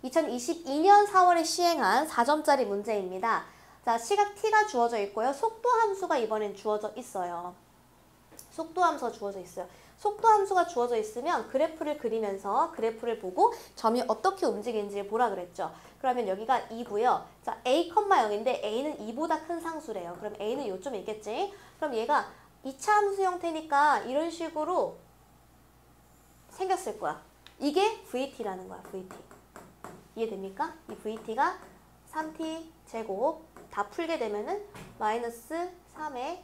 2022년 4월에 시행한 4점짜리 문제입니다. 자, 시각 t가 주어져 있고요. 속도 함수가 이번엔 주어져 있어요. 속도 함수가 주어져 있어요. 속도 함수가 주어져 있으면 그래프를 그리면서 그래프를 보고 점이 어떻게 움직이는지 보라 그랬죠. 그러면 여기가 2고요. 자, a, 0인데 a는 2보다 큰 상수래요. 그럼 a는 요쯤에 있겠지? 그럼 얘가 2차 함수 형태니까 이런 식으로 생겼을 거야. 이게 VT라는 거야, VT. 이해됩니까? 이 VT가 3t 제곱 다 풀게 되면은 마이너스 3에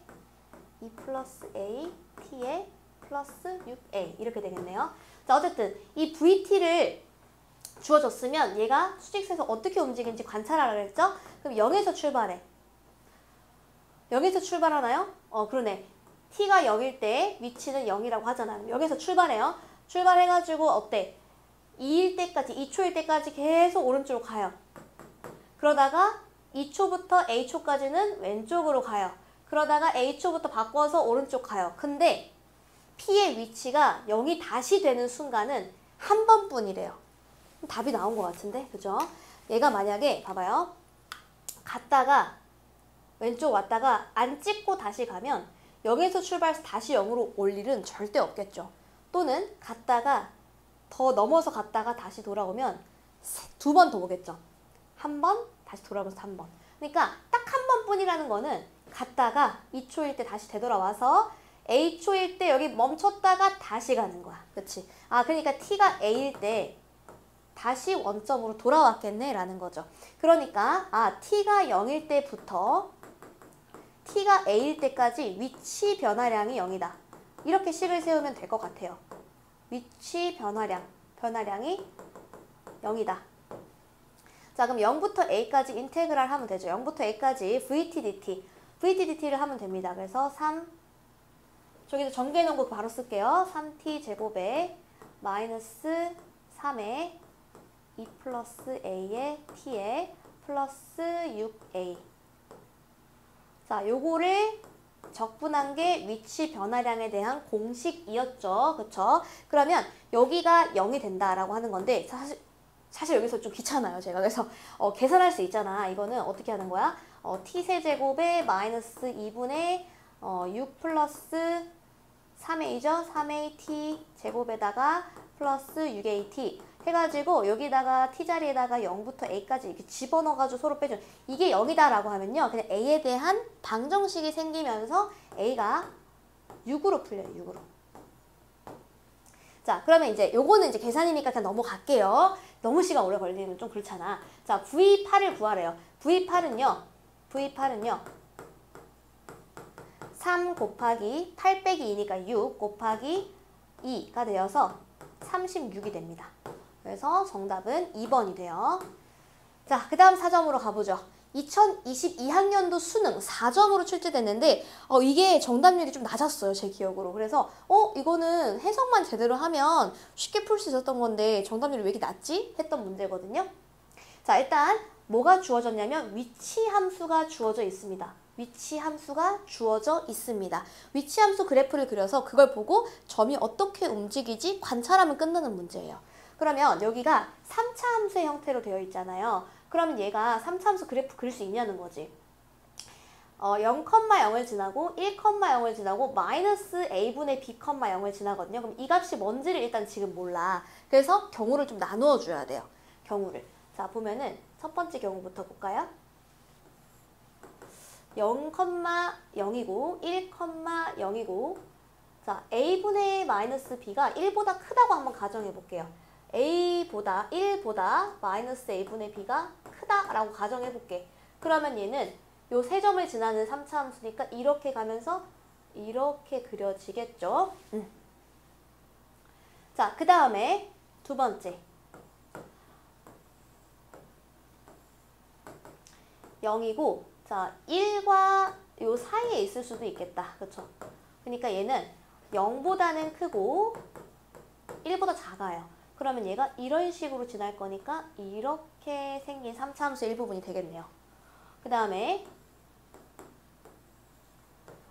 2 플러스 a t에 플러스 6a 이렇게 되겠네요. 자, 어쨌든 이 VT를 주어졌으면 얘가 수직선에서 어떻게 움직이는지 관찰하라 그랬죠? 그럼 0에서 출발해. 0에서 출발하나요? 그러네. t가 0일 때 위치는 0이라고 하잖아요. 0에서 출발해요. 출발해가지고 어때? 2일 때까지, 2초일 때까지 계속 오른쪽으로 가요. 그러다가 2초부터 a초까지는 왼쪽으로 가요. 그러다가 a초부터 바꿔서 오른쪽 가요. 근데 P의 위치가 0이 다시 되는 순간은 한 번뿐이래요. 답이 나온 것 같은데, 그죠? 얘가 만약에, 봐봐요. 갔다가, 왼쪽 왔다가 안 찍고 다시 가면 0에서 출발해서 다시 0으로 올 일은 절대 없겠죠. 또는 갔다가, 더 넘어서 갔다가 다시 돌아오면 2번 더 오겠죠. 한 번, 다시 돌아오면서 한 번. 그러니까 딱 한 번뿐이라는 거는 갔다가 2초일 때 다시 되돌아와서 a초일 때 여기 멈췄다가 다시 가는 거야. 그치? 그러니까 t가 a일 때 다시 원점으로 돌아왔겠네 라는 거죠. 그러니까 t가 0일 때부터 t가 a일 때까지 위치 변화량이 0이다. 이렇게 식을 세우면 될 것 같아요. 위치 변화량이 0이다. 자, 그럼 0부터 a까지 인테그랄 하면 되죠. 0부터 a까지 VTDT를 하면 됩니다. 그래서 3 저기서 전개해 놓은 거 바로 쓸게요. 3t 제곱에 마이너스 3에 2 플러스 a에 t에 플러스 6a. 자, 요거를 적분한 게 위치 변화량에 대한 공식이었죠. 그쵸? 그러면 여기가 0이 된다라고 하는 건데 사실 여기서 좀 귀찮아요. 제가 그래서 계산할 수 있잖아. 이거는 어떻게 하는 거야? t세제곱에 마이너스 2분의 6 플러스 3a죠. 3at 제곱에다가 플러스 6at 해가지고 여기다가 t자리에다가 0부터 a까지 이렇게 집어넣어가지고 서로 빼줘. 이게 0이다라고 하면요. 그냥 a에 대한 방정식이 생기면서 a가 6으로 풀려요. 6으로. 자, 그러면 이제 요거는 이제 계산이니까 그냥 넘어갈게요. 너무 시간 오래 걸리면 좀 그렇잖아. 자, V8을 구하래요. V8은요. 3 곱하기 8 빼기 2니까 6 곱하기 2가 되어서 36이 됩니다. 그래서 정답은 2번이 돼요. 자, 그 다음 4점으로 가보죠. 2022학년도 수능 4점으로 출제됐는데 이게 정답률이 좀 낮았어요. 제 기억으로. 그래서 이거는 해석만 제대로 하면 쉽게 풀 수 있었던 건데 정답률이 왜 이렇게 낮지? 했던 문제거든요. 자, 일단 뭐가 주어졌냐면 위치 함수가 주어져 있습니다. 위치 함수가 주어져 있습니다. 위치 함수 그래프를 그려서 그걸 보고 점이 어떻게 움직이지 관찰하면 끝나는 문제예요. 그러면 여기가 3차 함수의 형태로 되어 있잖아요. 그러면 얘가 3차 함수 그래프 그릴 수 있냐는 거지. 0,0을 지나고 1,0을 지나고 마이너스 a분의 b,0을 지나거든요. 그럼 이 값이 뭔지를 일단 지금 몰라. 그래서 경우를 좀 나누어 줘야 돼요. 경우를. 자, 보면은 첫 번째 경우부터 볼까요? 0,0이고 1,0이고 자, a분의 마이너스 b가 1보다 크다고 한번 가정해 볼게요. a보다 1보다 마이너스 a분의 b가 크다라고 가정해 볼게. 그러면 얘는 요 세 점을 지나는 3차 함수니까 이렇게 가면서 이렇게 그려지겠죠. 자, 그 다음에 두 번째 0이고 자, 1과 요 사이에 있을 수도 있겠다. 그쵸? 그러니까 얘는 0보다는 크고 1보다 작아요. 그러면 얘가 이런 식으로 지날 거니까 이렇게 생긴 3차 함수의 일부분이 되겠네요. 그 다음에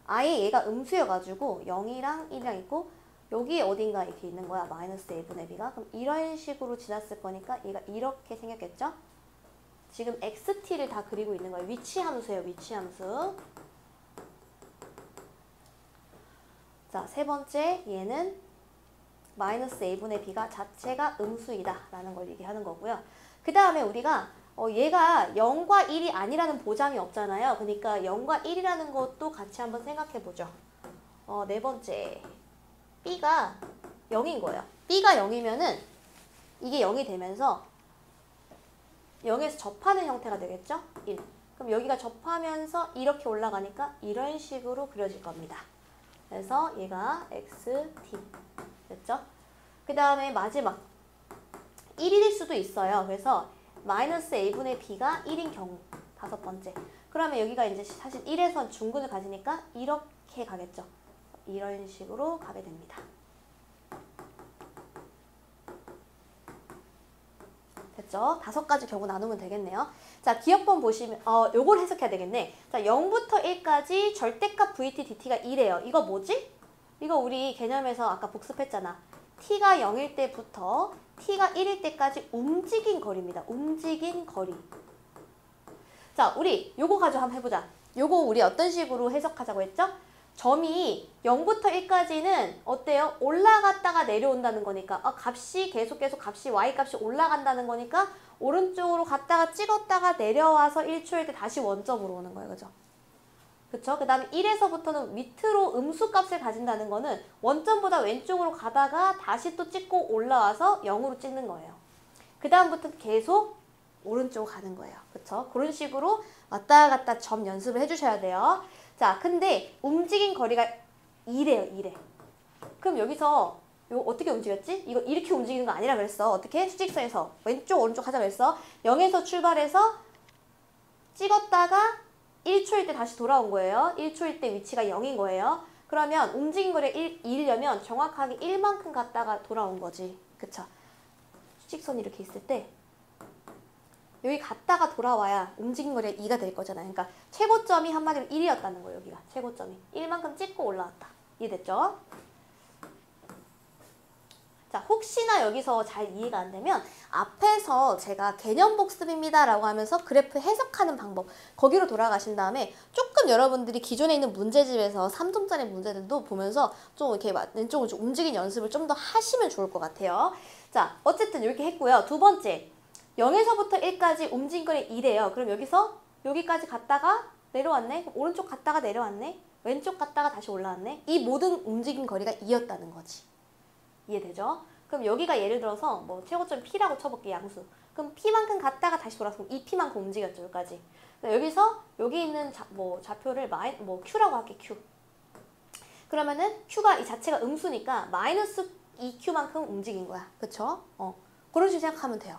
아예 얘가 음수여가지고 0이랑 1이랑 있고 여기 어딘가 이렇게 있는 거야. 마이너스 a분의 b가. 그럼 이런 식으로 지났을 거니까 얘가 이렇게 생겼겠죠? 지금 xt를 다 그리고 있는 거예요. 위치 함수예요. 위치 함수. 자, 세 번째 얘는 마이너스 a분의 b가 자체가 음수이다 라는 걸 얘기하는 거고요. 그 다음에 우리가 얘가 0과 1이 아니라는 보장이 없잖아요. 그러니까 0과 1이라는 것도 같이 한번 생각해 보죠. 네 번째 b가 0인 거예요. b가 0이면은 이게 0이 되면서 0에서 접하는 형태가 되겠죠? 1. 그럼 여기가 접하면서 이렇게 올라가니까 이런 식으로 그려질 겁니다. 그래서 얘가 xt 됐죠? 그 다음에 마지막 1일 수도 있어요. 그래서 마이너스 a분의 b가 1인 경우 다섯 번째. 그러면 여기가 이제 사실 1에서 중근을 가지니까 이렇게 가겠죠. 이런 식으로 가게 됩니다. 됐죠? 5가지 경우 나누면 되겠네요. 자, 기억본 보시면 요걸 해석해야 되겠네. 자, 0부터 1까지 절대값 vt dt가 2래요. 이거 뭐지? 이거 우리 개념에서 아까 복습했잖아. t가 0일 때부터 t가 1일 때까지 움직인 거리입니다. 움직인 거리. 자, 우리 요거 가지고 한번 해보자. 요거 우리 어떤 식으로 해석하자고 했죠? 점이 0부터 1까지는 어때요? 올라갔다가 내려온다는 거니까 값이 계속 값이 y값이 올라간다는 거니까 오른쪽으로 갔다가 찍었다가 내려와서 1초일 때 다시 원점으로 오는 거예요. 그죠? 그쵸? 그 다음에 1에서부터는 밑으로 음수값을 가진다는 거는 원점보다 왼쪽으로 가다가 다시 또 찍고 올라와서 0으로 찍는 거예요. 그 다음부터 계속 오른쪽으로 가는 거예요. 그쵸? 그런 식으로 왔다 갔다 점 연습을 해주셔야 돼요. 자, 근데 움직인 거리가 2래요. 2래. 그럼 여기서 이거 어떻게 움직였지? 이거 이렇게 움직이는 거 아니라 그랬어. 어떻게? 수직선에서 왼쪽 오른쪽 하자 그랬어. 0에서 출발해서 찍었다가 1초일 때 다시 돌아온 거예요. 1초일 때 위치가 0인 거예요. 그러면 움직인 거리가 2이려면 정확하게 1만큼 갔다가 돌아온 거지. 그쵸? 수직선이 이렇게 있을 때 여기 갔다가 돌아와야 움직인 거리가 2가 될 거잖아요. 그러니까 최고점이 한마디로 1이었다는 거예요. 여기가 최고점이 1만큼 찍고 올라왔다. 이해됐죠? 자, 혹시나 여기서 잘 이해가 안 되면 앞에서 제가 개념 복습입니다 라고 하면서 그래프 해석하는 방법 거기로 돌아가신 다음에 조금 여러분들이 기존에 있는 문제집에서 3점짜리 문제들도 보면서 좀 이렇게 왼쪽으로 좀 움직이는 연습을 좀 더 하시면 좋을 것 같아요. 자, 어쨌든 이렇게 했고요. 두 번째, 0에서부터 1까지 움직인 거리 2래요. 그럼 여기서 여기까지 갔다가 내려왔네. 그럼 오른쪽 갔다가 내려왔네. 왼쪽 갔다가 다시 올라왔네. 이 모든 움직인 거리가 2였다는 거지. 이해되죠? 그럼 여기가 예를 들어서 뭐 최고점 P라고 쳐볼게, 양수. 그럼 P만큼 갔다가 다시 돌아서 이 P만큼 움직였죠, 여기까지. 여기서 여기 있는 좌표를 Q라고 할게, Q. 그러면은 Q가 이 자체가 음수니까 마이너스 2Q만큼 움직인 거야. 그쵸? 그런 식으로 생각하면 돼요.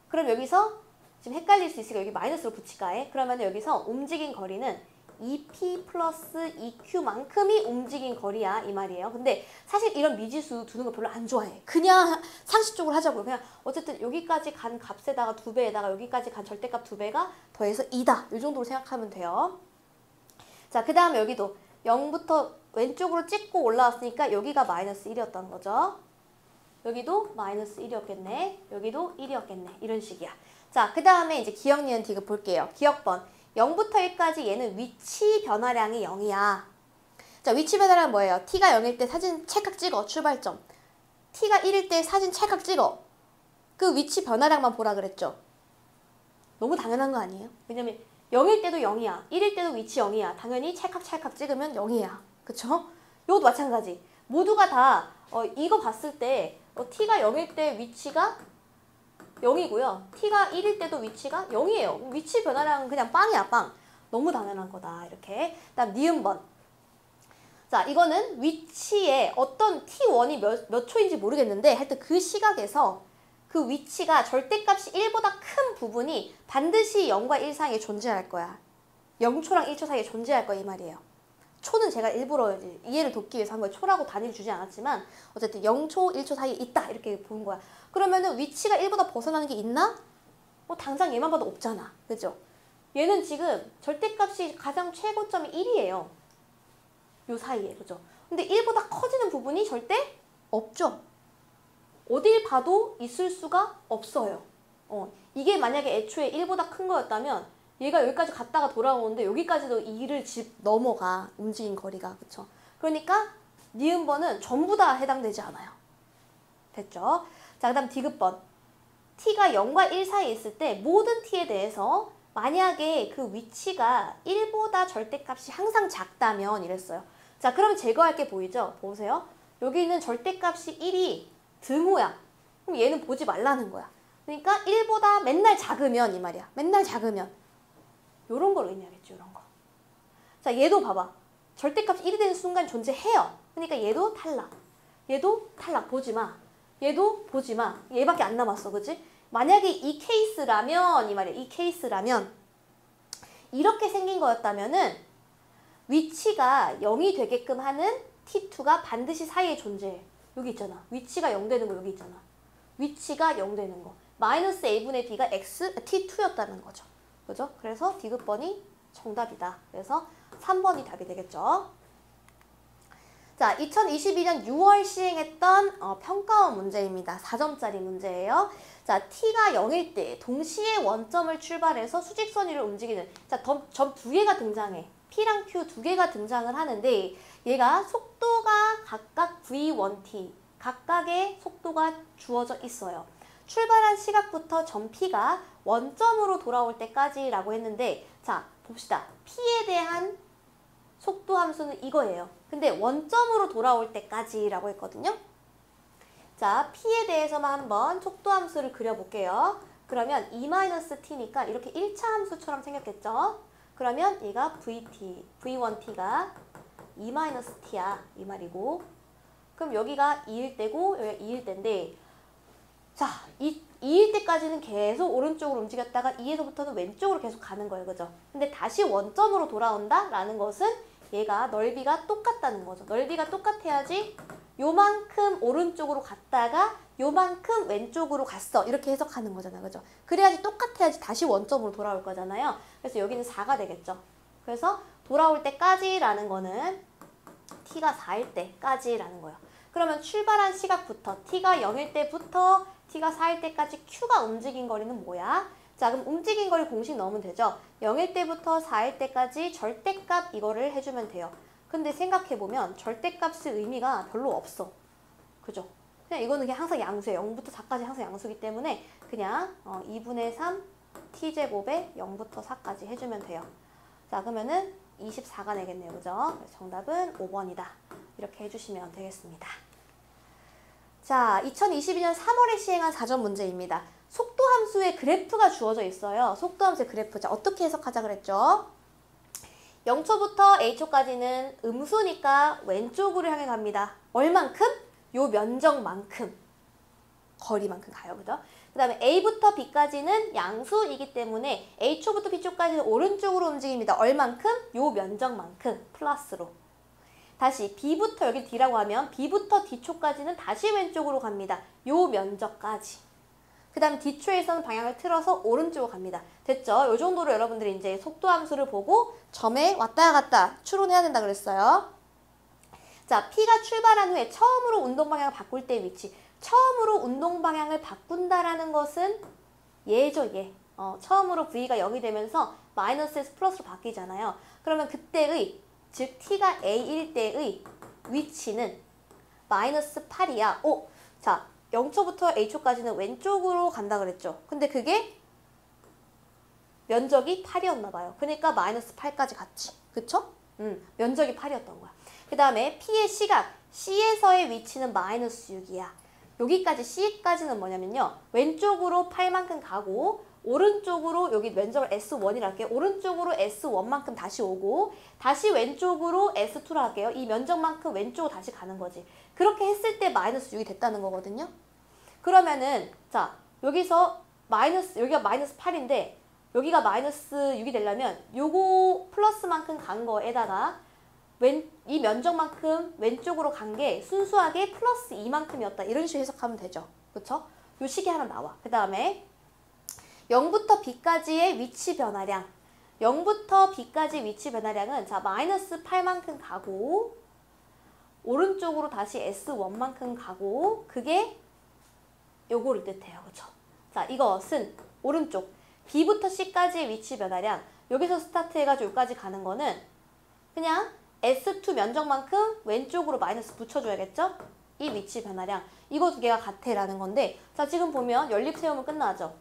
그럼 여기서 지금 헷갈릴 수 있으니까 여기 마이너스로 붙일까해? 그러면 여기서 움직인 거리는 2P 플러스 2Q만큼이 움직인 거리야 이 말이에요. 근데 사실 이런 미지수 두는 거 별로 안 좋아해. 그냥 상식적으로 하자고요. 그냥 어쨌든 여기까지 간 값에다가 2배에다가 여기까지 간 절대값 2배가 더해서 2다. 이 정도로 생각하면 돼요. 자, 그 다음에 여기도 0부터 왼쪽으로 찍고 올라왔으니까 여기가 마이너스 1이었던 거죠. 여기도 마이너스 1이었겠네. 여기도 1이었겠네. 이런 식이야. 자, 그 다음에 이제 기억, 니은, 디귿 볼게요. 기억번. 0부터 1까지 얘는 위치 변화량이 0이야. 자, 위치 변화량 뭐예요? t가 0일 때 사진 찰칵 찍어. 출발점. t가 1일 때 사진 찰칵 찍어. 그 위치 변화량만 보라 그랬죠. 너무 당연한 거 아니에요? 왜냐면 0일 때도 0이야. 1일 때도 위치 0이야. 당연히 찰칵 찍으면 0이야. 그쵸? 이것도 마찬가지. 모두가 다 이거 봤을 때 t가 0일 때 위치가 0이고요. t가 1일 때도 위치가 0이에요. 위치 변화량은 그냥 빵이야, 빵. 너무 당연한 거다, 이렇게. 다음 니은번. 자, 이거는 위치에 어떤 t1이 몇 초인지 모르겠는데 하여튼 그 시각에서 그 위치가 절대값이 1보다 큰 부분이 반드시 0과 1 사이에 존재할 거야. 0초랑 1초 사이에 존재할 거야, 이 말이에요. 초는 제가 일부러 이제 이해를 돕기 위해서 한 거예요. 초라고 단위를 주지 않았지만 어쨌든 0초, 1초 사이에 있다 이렇게 보는 거야. 그러면은 위치가 1보다 벗어나는 게 있나? 당장 얘만 봐도 없잖아. 그죠? 얘는 지금 절대값이 가장 최고점이 1이에요. 요 사이에. 그죠? 근데 1보다 커지는 부분이 절대 없죠. 어딜 봐도 있을 수가 없어요. 이게 만약에 애초에 1보다 큰 거였다면 얘가 여기까지 갔다가 돌아오는데 여기까지도 2를 넘어가. 움직인 거리가. 그쵸? 그러니까 니은번은 전부 다 해당되지 않아요. 됐죠? 자, 그 다음 디귿번. t가 0과 1 사이에 있을 때 모든 t에 대해서 만약에 그 위치가 1보다 절대값이 항상 작다면 이랬어요. 자, 그럼 제거할 게 보이죠? 보세요. 여기 있는 절대값이 1이 등호야. 그럼 얘는 보지 말라는 거야. 그러니까 1보다 맨날 작으면 이 말이야. 맨날 작으면. 요런 걸 의미하겠죠. 요런 거. 자, 얘도 봐봐. 절대값이 1이 되는 순간 존재해요. 그러니까 얘도 탈락. 얘도 탈락. 보지 마. 얘도 보지 마. 얘밖에 안 남았어. 그치? 만약에 이 케이스라면 이 말이야. 이 케이스라면 이렇게 생긴 거였다면은 위치가 0이 되게끔 하는 t2가 반드시 사이에 존재해. 여기 있잖아. 위치가 0 되는 거 여기 있잖아. 위치가 0 되는 거. 마이너스 a분의 b가 t2였다는 거죠. 그죠? 그래서 디귿번이 정답이다. 그래서 3번이 답이 되겠죠. 자, 2022년 6월 시행했던 평가원 문제입니다. 4점짜리 문제예요. 자, t가 0일 때 동시에 원점을 출발해서 수직선 위를 움직이는 자, 점 두 개가 등장해. P랑 Q 두 개가 등장을 하는데 얘가 속도가 각각 V1t 각각의 속도가 주어져 있어요. 출발한 시각부터 점 P가 원점으로 돌아올 때까지라고 했는데 자, 봅시다. P에 대한 속도 함수는 이거예요. 근데 원점으로 돌아올 때까지라고 했거든요. 자, P에 대해서만 한번 속도 함수를 그려볼게요. 그러면 E-T니까 이렇게 1차 함수처럼 생겼겠죠? 그러면 얘가 V1T가 E-T야. 이 말이고. 그럼 여기가 2일 때고 여기가 2일 때인데 자, 2일 때까지는 계속 오른쪽으로 움직였다가 2에서부터는 왼쪽으로 계속 가는 거예요. 그죠? 근데 다시 원점으로 돌아온다? 라는 것은 얘가 넓이가 똑같다는 거죠. 넓이가 똑같아야지 요만큼 오른쪽으로 갔다가 요만큼 왼쪽으로 갔어. 이렇게 해석하는 거잖아요. 그죠? 그래야지 똑같아야지 다시 원점으로 돌아올 거잖아요. 그래서 여기는 4가 되겠죠. 그래서 돌아올 때까지라는 거는 t가 4일 때까지라는 거예요. 그러면 출발한 시각부터 t가 0일 때부터 t가 4일 때까지 q가 움직인 거리는 뭐야? 자, 그럼 움직인 거리 공식 넣으면 되죠. 0일 때부터 4일 때까지 절대값 이거를 해주면 돼요. 근데 생각해보면 절대값의 의미가 별로 없어. 그죠? 그냥 이거는 그냥 항상 양수예요. 0부터 4까지 항상 양수기 때문에 그냥 2분의 3 t제곱에 0부터 4까지 해주면 돼요. 자, 그러면은 24가 되겠네요. 그죠? 정답은 5번이다. 이렇게 해주시면 되겠습니다. 자, 2022년 3월에 시행한 4점 문제입니다. 속도함수의 그래프가 주어져 있어요. 속도함수의 그래프. 자, 어떻게 해석하자 그랬죠? 0초부터 a초까지는 음수니까 왼쪽으로 향해 갑니다. 얼만큼? 요 면적만큼. 거리만큼 가요. 그죠? 그 다음에 a부터 b까지는 양수이기 때문에 a초부터 b초까지는 오른쪽으로 움직입니다. 얼만큼? 요 면적만큼 플러스로. 다시 b부터 여기 d라고 하면 b부터 d초까지는 다시 왼쪽으로 갑니다. 요 면적까지. 그 다음에 d초에서는 방향을 틀어서 오른쪽으로 갑니다. 됐죠? 요 정도로 여러분들이 이제 속도함수를 보고 점에 왔다 갔다 추론해야 된다 그랬어요. 자, P가 출발한 후에 처음으로 운동 방향을 바꿀 때 위치. 처음으로 운동 방향을 바꾼다라는 것은 얘죠, 얘. 처음으로 V가 0이 되면서 마이너스에서 플러스로 바뀌잖아요. 그러면 그때의, 즉 T가 A일 때의 위치는 마이너스 8이야. 자, 0초부터 A초까지는 왼쪽으로 간다 그랬죠. 근데 그게 면적이 8이었나 봐요. 그러니까 마이너스 8까지 갔지. 그쵸? 면적이 8이었던 거야. 그 다음에 P의 시각, C에서의 위치는 마이너스 6이야. 여기까지 C까지는 뭐냐면요. 왼쪽으로 8만큼 가고 오른쪽으로 여기 면적을 S1이라 할게요. 오른쪽으로 S1만큼 다시 오고 다시 왼쪽으로 S2라 할게요. 이 면적만큼 왼쪽으로 다시 가는 거지. 그렇게 했을 때 마이너스 6이 됐다는 거거든요. 그러면은 자, 여기서 여기가 마이너스 8인데 여기가 마이너스 6이 되려면 요거 플러스만큼 간 거에다가 이 면적만큼 왼쪽으로 간 게 순수하게 플러스 2만큼이었다. 이런 식으로 해석하면 되죠. 그쵸? 요 식이 하나 나와. 그 다음에 0부터 b까지의 위치 변화량. 0부터 b까지 위치 변화량은 자 마이너스 8만큼 가고 오른쪽으로 다시 S1만큼 가고 그게 요거를 뜻해요. 그쵸? 자, 이것은 오른쪽 b부터 c까지의 위치 변화량. 여기서 스타트해가지고 여기까지 가는 거는 그냥 S2 면적만큼 왼쪽으로 마이너스 붙여줘야겠죠? 이 위치 변화량. 이거 두 개가 같애라는 건데 자, 지금 보면 연립 세우면 끝나죠?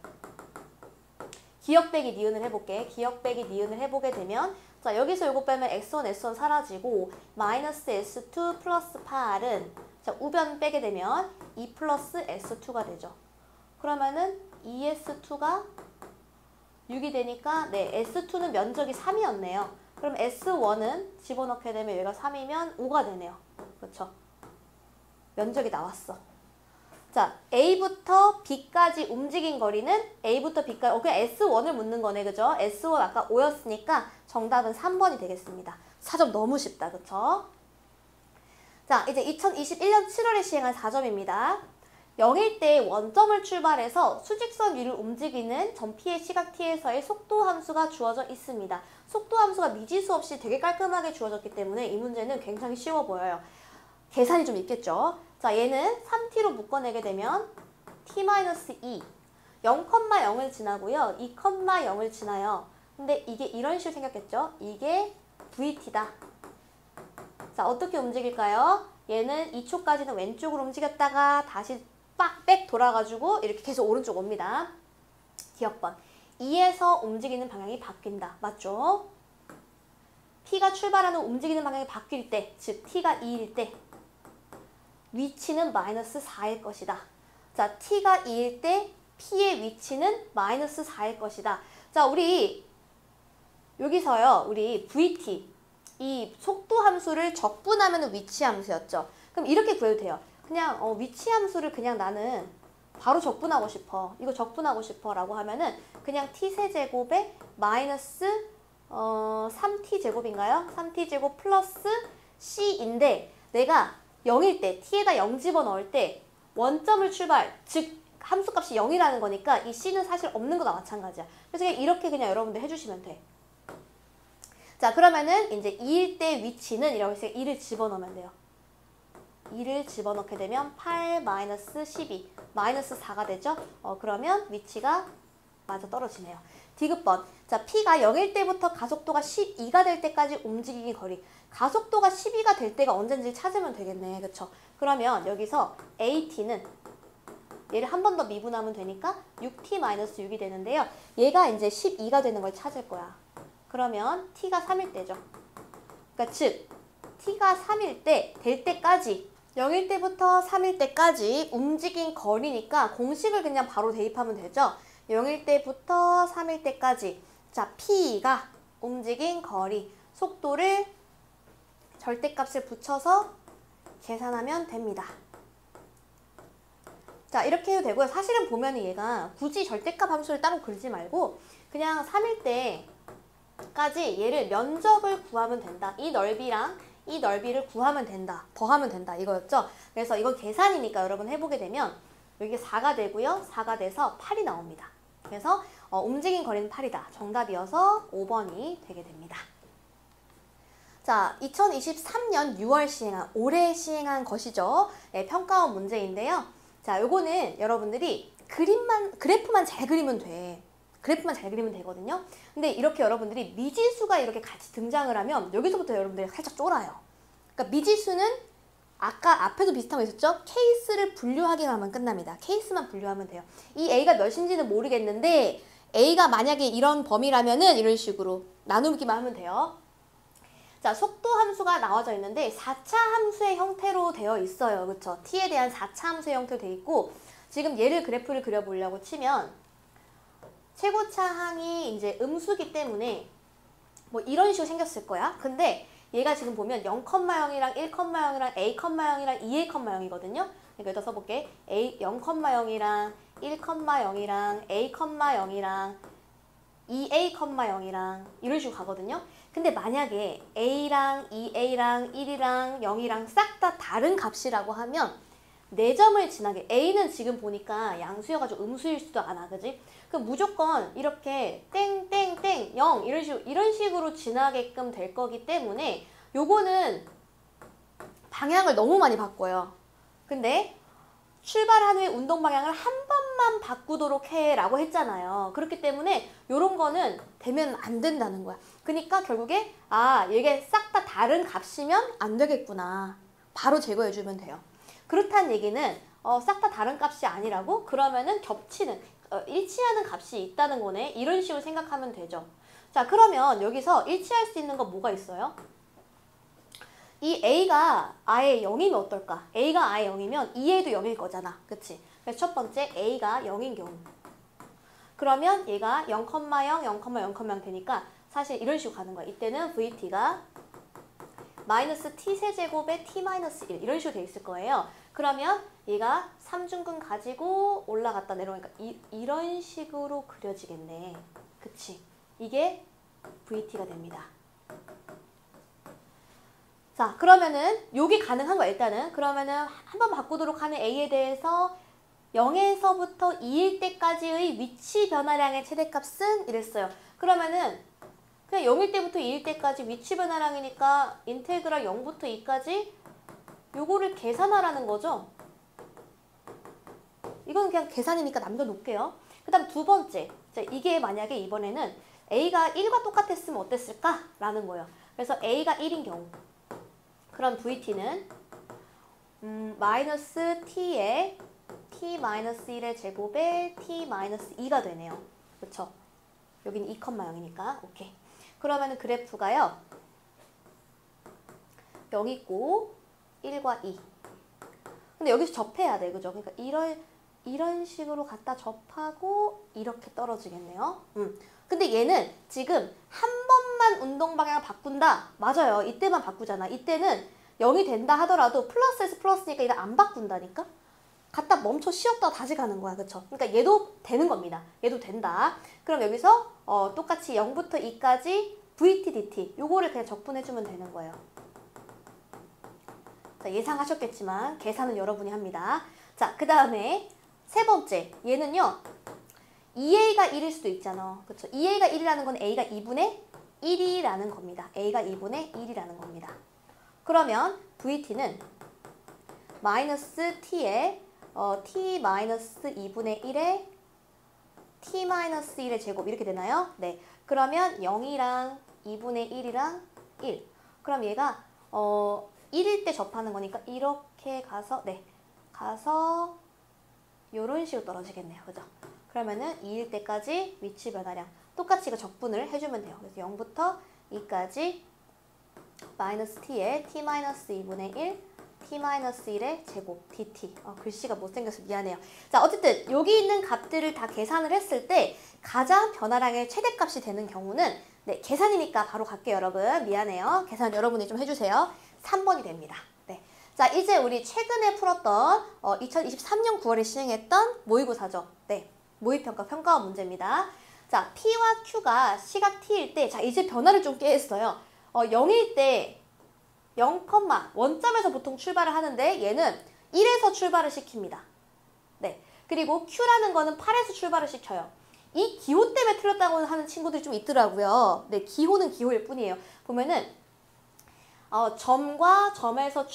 기억 빼기 니은을 해볼게. 기억 빼기 니은을 해보게 되면 자, 여기서 요거 빼면 x1, s1 사라지고 마이너스 s2 플러스 8은 자, 우변 빼게 되면 2 플러스 s2가 되죠. 그러면은 2s2가 6이 되니까 네, s2는 면적이 3이었네요. 그럼 S1은 집어넣게 되면 얘가 3이면 5가 되네요. 그렇죠? 면적이 나왔어. 자, A부터 B까지 움직인 거리는 A부터 B까지 그냥 S1을 묻는 거네. 그죠? S1 아까 5였으니까 정답은 3번이 되겠습니다. 4점 너무 쉽다. 그쵸? 자, 이제 2021년 7월에 시행한 4점입니다. 0일 때 원점을 출발해서 수직선 위를 움직이는 점 P의 시각 T에서의 속도 함수가 주어져 있습니다. 속도 함수가 미지수 없이 되게 깔끔하게 주어졌기 때문에 이 문제는 굉장히 쉬워 보여요. 계산이 좀 있겠죠. 자, 얘는 3t로 묶어내게 되면 t-2 0,0을 지나고요. 2,0을 지나요. 근데 이게 이런 식으로 생겼겠죠. 이게 vt다. 자, 어떻게 움직일까요? 얘는 2초까지는 왼쪽으로 움직였다가 다시 백 돌아가지고 이렇게 계속 오른쪽 옵니다. 기억번. 2에서 움직이는 방향이 바뀐다. 맞죠? P가 출발하는 움직이는 방향이 바뀔 때, 즉 T가 2일 때 위치는 마이너스 4일 것이다. 자, T가 2일 때 P의 위치는 마이너스 4일 것이다. 자, 우리 여기서요. 우리 VT, 이 속도 함수를 적분하면 위치 함수였죠. 그럼 이렇게 구해도 돼요. 그냥 위치 함수를 그냥 나는 바로 적분하고 싶어. 이거 적분하고 싶어 라고 하면은 그냥 t세제곱에 마이너스 3t제곱인가요? 3t제곱 플러스 c인데 내가 0일 때 t에다 0 집어넣을 때 원점을 출발, 즉 함수값이 0이라는 거니까 이 c는 사실 없는 거나 마찬가지야. 그래서 그냥 이렇게 그냥 여러분들 해주시면 돼. 자, 그러면은 이제 2일 때 위치는 이라고 해서 2를 집어넣으면 돼요. 2를 집어넣게 되면 8 마이너스 12 마이너스 4가 되죠. 그러면 위치가 맞아 떨어지네요. 디귿번. 자, P가 0일 때부터 가속도가 12가 될 때까지 움직이는 거리. 가속도가 12가 될 때가 언젠지 찾으면 되겠네. 그쵸? 그러면 여기서 AT는 얘를 한 번 더 미분하면 되니까 6t-6이 되는데요. 얘가 이제 12가 되는 걸 찾을 거야. 그러면 t가 3일 때죠. 그러니까 즉 t가 3일 때 될 때까지 0일 때부터 3일 때까지 움직인 거리니까 공식을 그냥 바로 대입하면 되죠. 0일 때부터 3일 때까지 자 P가 움직인 거리 속도를 절대값을 붙여서 계산하면 됩니다. 자 이렇게 해도 되고요. 사실은 보면 얘가 굳이 절대값 함수를 따로 그리지 말고 그냥 3일 때까지 얘를 면적을 구하면 된다. 이 넓이랑 이 넓이를 구하면 된다. 더하면 된다. 이거였죠. 그래서 이건 계산이니까 여러분 해보게 되면 여기 4가 되고요. 4가 돼서 8이 나옵니다. 그래서 움직인 거리는 8이다. 정답이어서 5번이 되게 됩니다. 자, 2023년 6월 시행한, 올해 시행한 것이죠. 네, 평가원 문제인데요. 자, 요거는 여러분들이 그래프만 잘 그리면 돼. 그래프만 잘 그리면 되거든요. 근데 이렇게 여러분들이 미지수가 이렇게 같이 등장을 하면 여기서부터 여러분들이 살짝 쫄아요. 그러니까 미지수는 아까 앞에도 비슷한 거 있었죠? 케이스를 분류하기만 하면 끝납니다. 케이스만 분류하면 돼요. 이 A가 몇인지는 모르겠는데 A가 만약에 이런 범위라면은 이런 식으로 나누기만 하면 돼요. 자, 속도 함수가 나와져 있는데 4차 함수의 형태로 되어 있어요. 그쵸? t에 대한 4차 함수의 형태로 되어 있고 지금 얘를 그래프를 그려보려고 치면 최고차 항이 이제 음수기 때문에 뭐 이런 식으로 생겼을 거야. 근데 얘가 지금 보면 0,0이랑 1,0이랑 A,0이랑 2A,0이거든요. 그러니까 여기다 써볼게. 0,0이랑 1,0이랑 A,0이랑 2A,0이랑 이런 식으로 가거든요. 근데 만약에 A랑 2A랑 1이랑 0이랑 싹 다 다른 값이라고 하면 4점을 지나게 A는 지금 보니까 양수여가지고 음수일 수도 않아. 그지? 그럼 무조건 이렇게 땡땡땡 0 이런 식으로 지나게끔 될 거기 때문에 요거는 방향을 너무 많이 바꿔요. 근데 출발한 후에 운동 방향을 한 번만 바꾸도록 해 라고 했잖아요. 그렇기 때문에 요런 거는 되면 안 된다는 거야. 그러니까 결국에 이게 싹 다 다른 값이면 안 되겠구나. 바로 제거해주면 돼요. 그렇다는 얘기는 싹 다 다른 값이 아니라고? 그러면은 겹치는 일치하는 값이 있다는 거네. 이런 식으로 생각하면 되죠. 자, 그러면 여기서 일치할 수 있는 거 뭐가 있어요? 이 A가 아예 0이면 어떨까? A가 아예 0이면 2A도 0일 거잖아. 그치? 그래서 첫 번째 A가 0인 경우. 그러면 얘가 0,0, 0,0 되니까 사실 이런 식으로 가는 거야. 이때는 VT가 마이너스 T세제곱에 T-1 이런 식으로 돼 있을 거예요. 그러면 얘가 3중근 가지고 올라갔다 내려오니까 이런 식으로 그려지겠네. 그치? 이게 VT가 됩니다. 자, 그러면은 요게 가능한 거야, 일단은. 그러면은 한번 바꾸도록 하는 A에 대해서 0에서부터 2일 때까지의 위치 변화량의 최대값은 이랬어요. 그러면은 그냥 0일 때부터 2일 때까지 위치 변화량이니까 인테그랄 0부터 2까지 요거를 계산하라는 거죠. 이건 그냥 계산이니까 남겨놓을게요. 그 다음 두 번째. 자, 이게 만약에 이번에는 A가 1과 똑같았으면 어땠을까? 라는 거예요. 그래서 A가 1인 경우. 그럼 VT는 마이너스 T에 T-1의 제곱에 T-2가 되네요. 그쵸? 여기는 2,0이니까. 오케이. 그러면 그래프가요. 0 있고 1과 2. 근데 여기서 접해야 돼. 그죠? 그러니까 이런 식으로 갖다 접하고 이렇게 떨어지겠네요. 근데 얘는 지금 한 번만 운동 방향을 바꾼다. 맞아요. 이때만 바꾸잖아. 이때는 0이 된다 하더라도 플러스에서 플러스니까 이거 안 바꾼다니까? 갖다 멈춰 쉬었다 다시 가는 거야. 그쵸? 그러니까 얘도 되는 겁니다. 얘도 된다. 그럼 여기서 똑같이 0부터 2까지 VT, DT 요거를 그냥 적분해주면 되는 거예요. 자, 예상하셨겠지만 계산은 여러분이 합니다. 자, 그 다음에 세 번째. 얘는요. 2A가 1일 수도 있잖아. 그쵸? 2A가 1이라는 건 A가 2분의 1이라는 겁니다. A가 2분의 1이라는 겁니다. 그러면 VT는 마이너스 t에 t 마이너스 2분의 1에 t 마이너스 1의 제곱 이렇게 되나요? 네. 그러면 0이랑 2분의 1이랑 1. 그럼 얘가 1일 때 접하는 거니까 이렇게 가서 가서 요런 식으로 떨어지겠네요. 그죠? 그러면은 2일 때까지 위치 변화량 똑같이 이거 적분을 해주면 돼요. 그래서 0부터 2까지 마이너스 t에 t 마이너스 2분의 1 t 마이너스 1의 제곱 dt. 글씨가 못생겨서 미안해요. 자, 어쨌든 여기 있는 값들을 다 계산을 했을 때 가장 변화량의 최대값이 되는 경우는 계산이니까 바로 갈게요, 여러분. 미안해요. 계산 여러분이 좀 해주세요. 3번이 됩니다. 네. 자, 이제 우리 최근에 풀었던 2023년 9월에 시행했던 모의고사죠. 네. 모의평가 평가원 문제입니다. 자, P와 Q가 시각 T일 때, 자, 이제 변화를 좀 꾀했어요. 0일 때 0, 원점에서 보통 출발을 하는데 얘는 1에서 출발을 시킵니다. 네. 그리고 Q라는 거는 8에서 출발을 시켜요. 이 기호 때문에 틀렸다고 하는 친구들이 좀 있더라고요. 네, 기호는 기호일 뿐이에요. 보면은 점과 점에서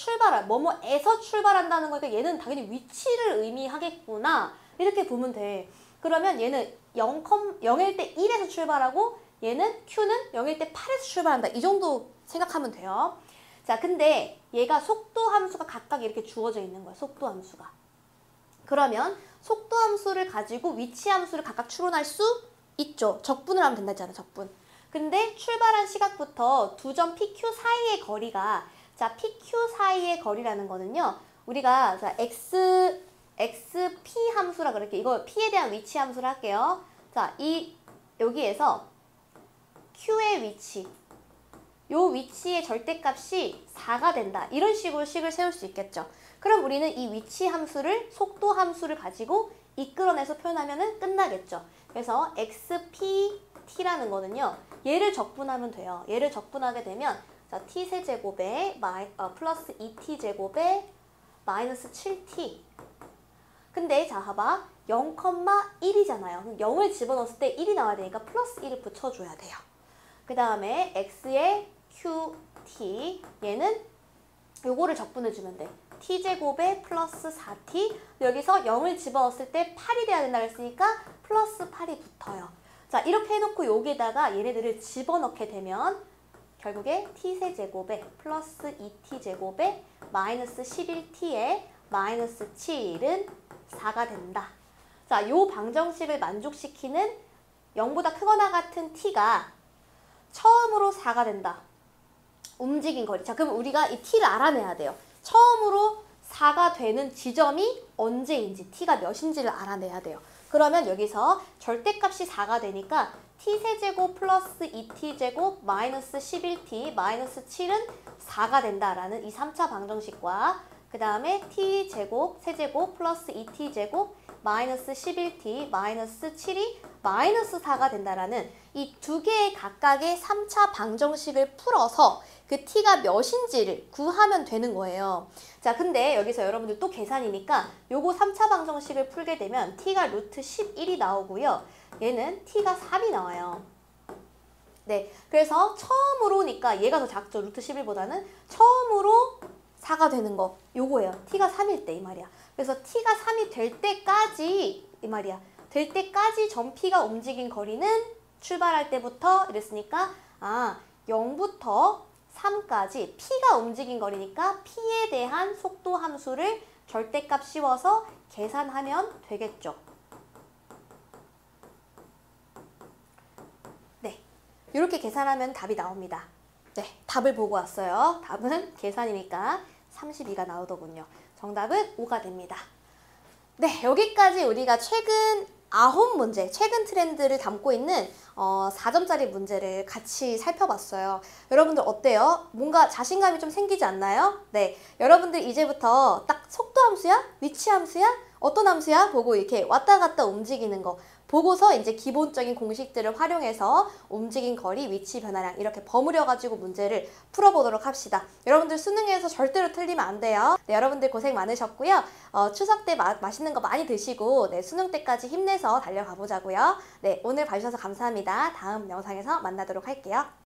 뭐뭐에서 출발한다는 거니까 얘는 당연히 위치를 의미하겠구나. 이렇게 보면 돼. 그러면 얘는 0일 때 1에서 출발하고 얘는 Q는 0일 때 8에서 출발한다. 이 정도 생각하면 돼요. 자, 근데 얘가 속도 함수가 각각 이렇게 주어져 있는 거야. 속도 함수가. 그러면 속도 함수를 가지고 위치 함수를 각각 추론할 수 있죠. 적분을 하면 된다 했잖아, 적분. 근데 출발한 시각부터 두 점 PQ 사이의 거리가, 자, PQ 사이의 거리라는 거는요, 우리가 자, XP 함수라 그럴게. 이거 P에 대한 위치 함수를 할게요. 자, 여기에서 Q의 위치, 요 위치의 절대값이 4가 된다. 이런 식으로 식을 세울 수 있겠죠. 그럼 우리는 이 위치 함수를 속도 함수를 가지고 이끌어내서 표현하면 끝나겠죠. 그래서 XPT라는 거는요. 얘를 적분하면 돼요. 얘를 적분하게 되면 자, T세제곱에 플러스 2T제곱에 마이너스 7T. 근데 자, 봐봐. 0,1이잖아요. 그럼 0을 집어넣었을 때 1이 나와야 되니까 플러스 1을 붙여줘야 돼요. 그 다음에 X의 QT, 얘는 요거를 적분해주면 돼. T제곱에 플러스 4T, 여기서 0을 집어넣었을 때 8이 돼야 된다고 했으니까 플러스 8이 붙어요. 자, 이렇게 해놓고 여기에다가 얘네들을 집어넣게 되면 결국에 T세제곱에 플러스 2T제곱에 마이너스 11T에 마이너스 7은 4가 된다. 자, 요 방정식을 만족시키는 0보다 크거나 같은 T가 처음으로 4가 된다. 움직인 거리. 자, 그럼 우리가 이 T를 알아내야 돼요. 처음으로 4가 되는 지점이 언제인지, T가 몇인지를 알아내야 돼요. 그러면 여기서 절대값이 4가 되니까 T세제곱 플러스 2T제곱 마이너스 11T 마이너스 7은 4가 된다라는 이 3차 방정식과 그 다음에 T제곱 세제곱 플러스 2T제곱 마이너스 11T 마이너스 7이 마이너스 4가 된다라는 이 두 개의 각각의 3차 방정식을 풀어서 그 T가 몇인지를 구하면 되는 거예요. 자, 근데 여기서 여러분들 또 계산이니까 요거 3차 방정식을 풀게 되면 T가 루트 11이 나오고요. 얘는 T가 3이 나와요. 네, 그래서 처음으로니까 얘가 더 작죠. 루트 11보다는 처음으로 4가 되는 거 요거예요. T가 3일 때 이 말이야. 그래서 T가 3이 될 때까지 이 말이야. 될 때까지 점 P가 움직인 거리는 출발할 때부터 이랬으니까 0부터 3까지 P가 움직인 거리니까 P에 대한 속도 함수를 절대값 씌워서 계산하면 되겠죠. 네, 이렇게 계산하면 답이 나옵니다. 네, 답을 보고 왔어요. 답은 계산이니까 32가 나오더군요. 정답은 5가 됩니다. 네, 여기까지 우리가 최근 9문제, 최근 트렌드를 담고 있는 4점짜리 문제를 같이 살펴봤어요. 여러분들 어때요? 뭔가 자신감이 좀 생기지 않나요? 네, 여러분들 이제부터 딱 속도 함수야? 위치 함수야? 어떤 함수야? 보고 이렇게 왔다 갔다 움직이는 거 보고서 이제 기본적인 공식들을 활용해서 움직인 거리, 위치 변화량 이렇게 버무려가지고 문제를 풀어보도록 합시다. 여러분들 수능에서 절대로 틀리면 안 돼요. 네, 여러분들 고생 많으셨고요. 추석 때 맛있는 거 많이 드시고 네, 수능 때까지 힘내서 달려가 보자고요. 네, 오늘 봐주셔서 감사합니다. 다음 영상에서 만나도록 할게요.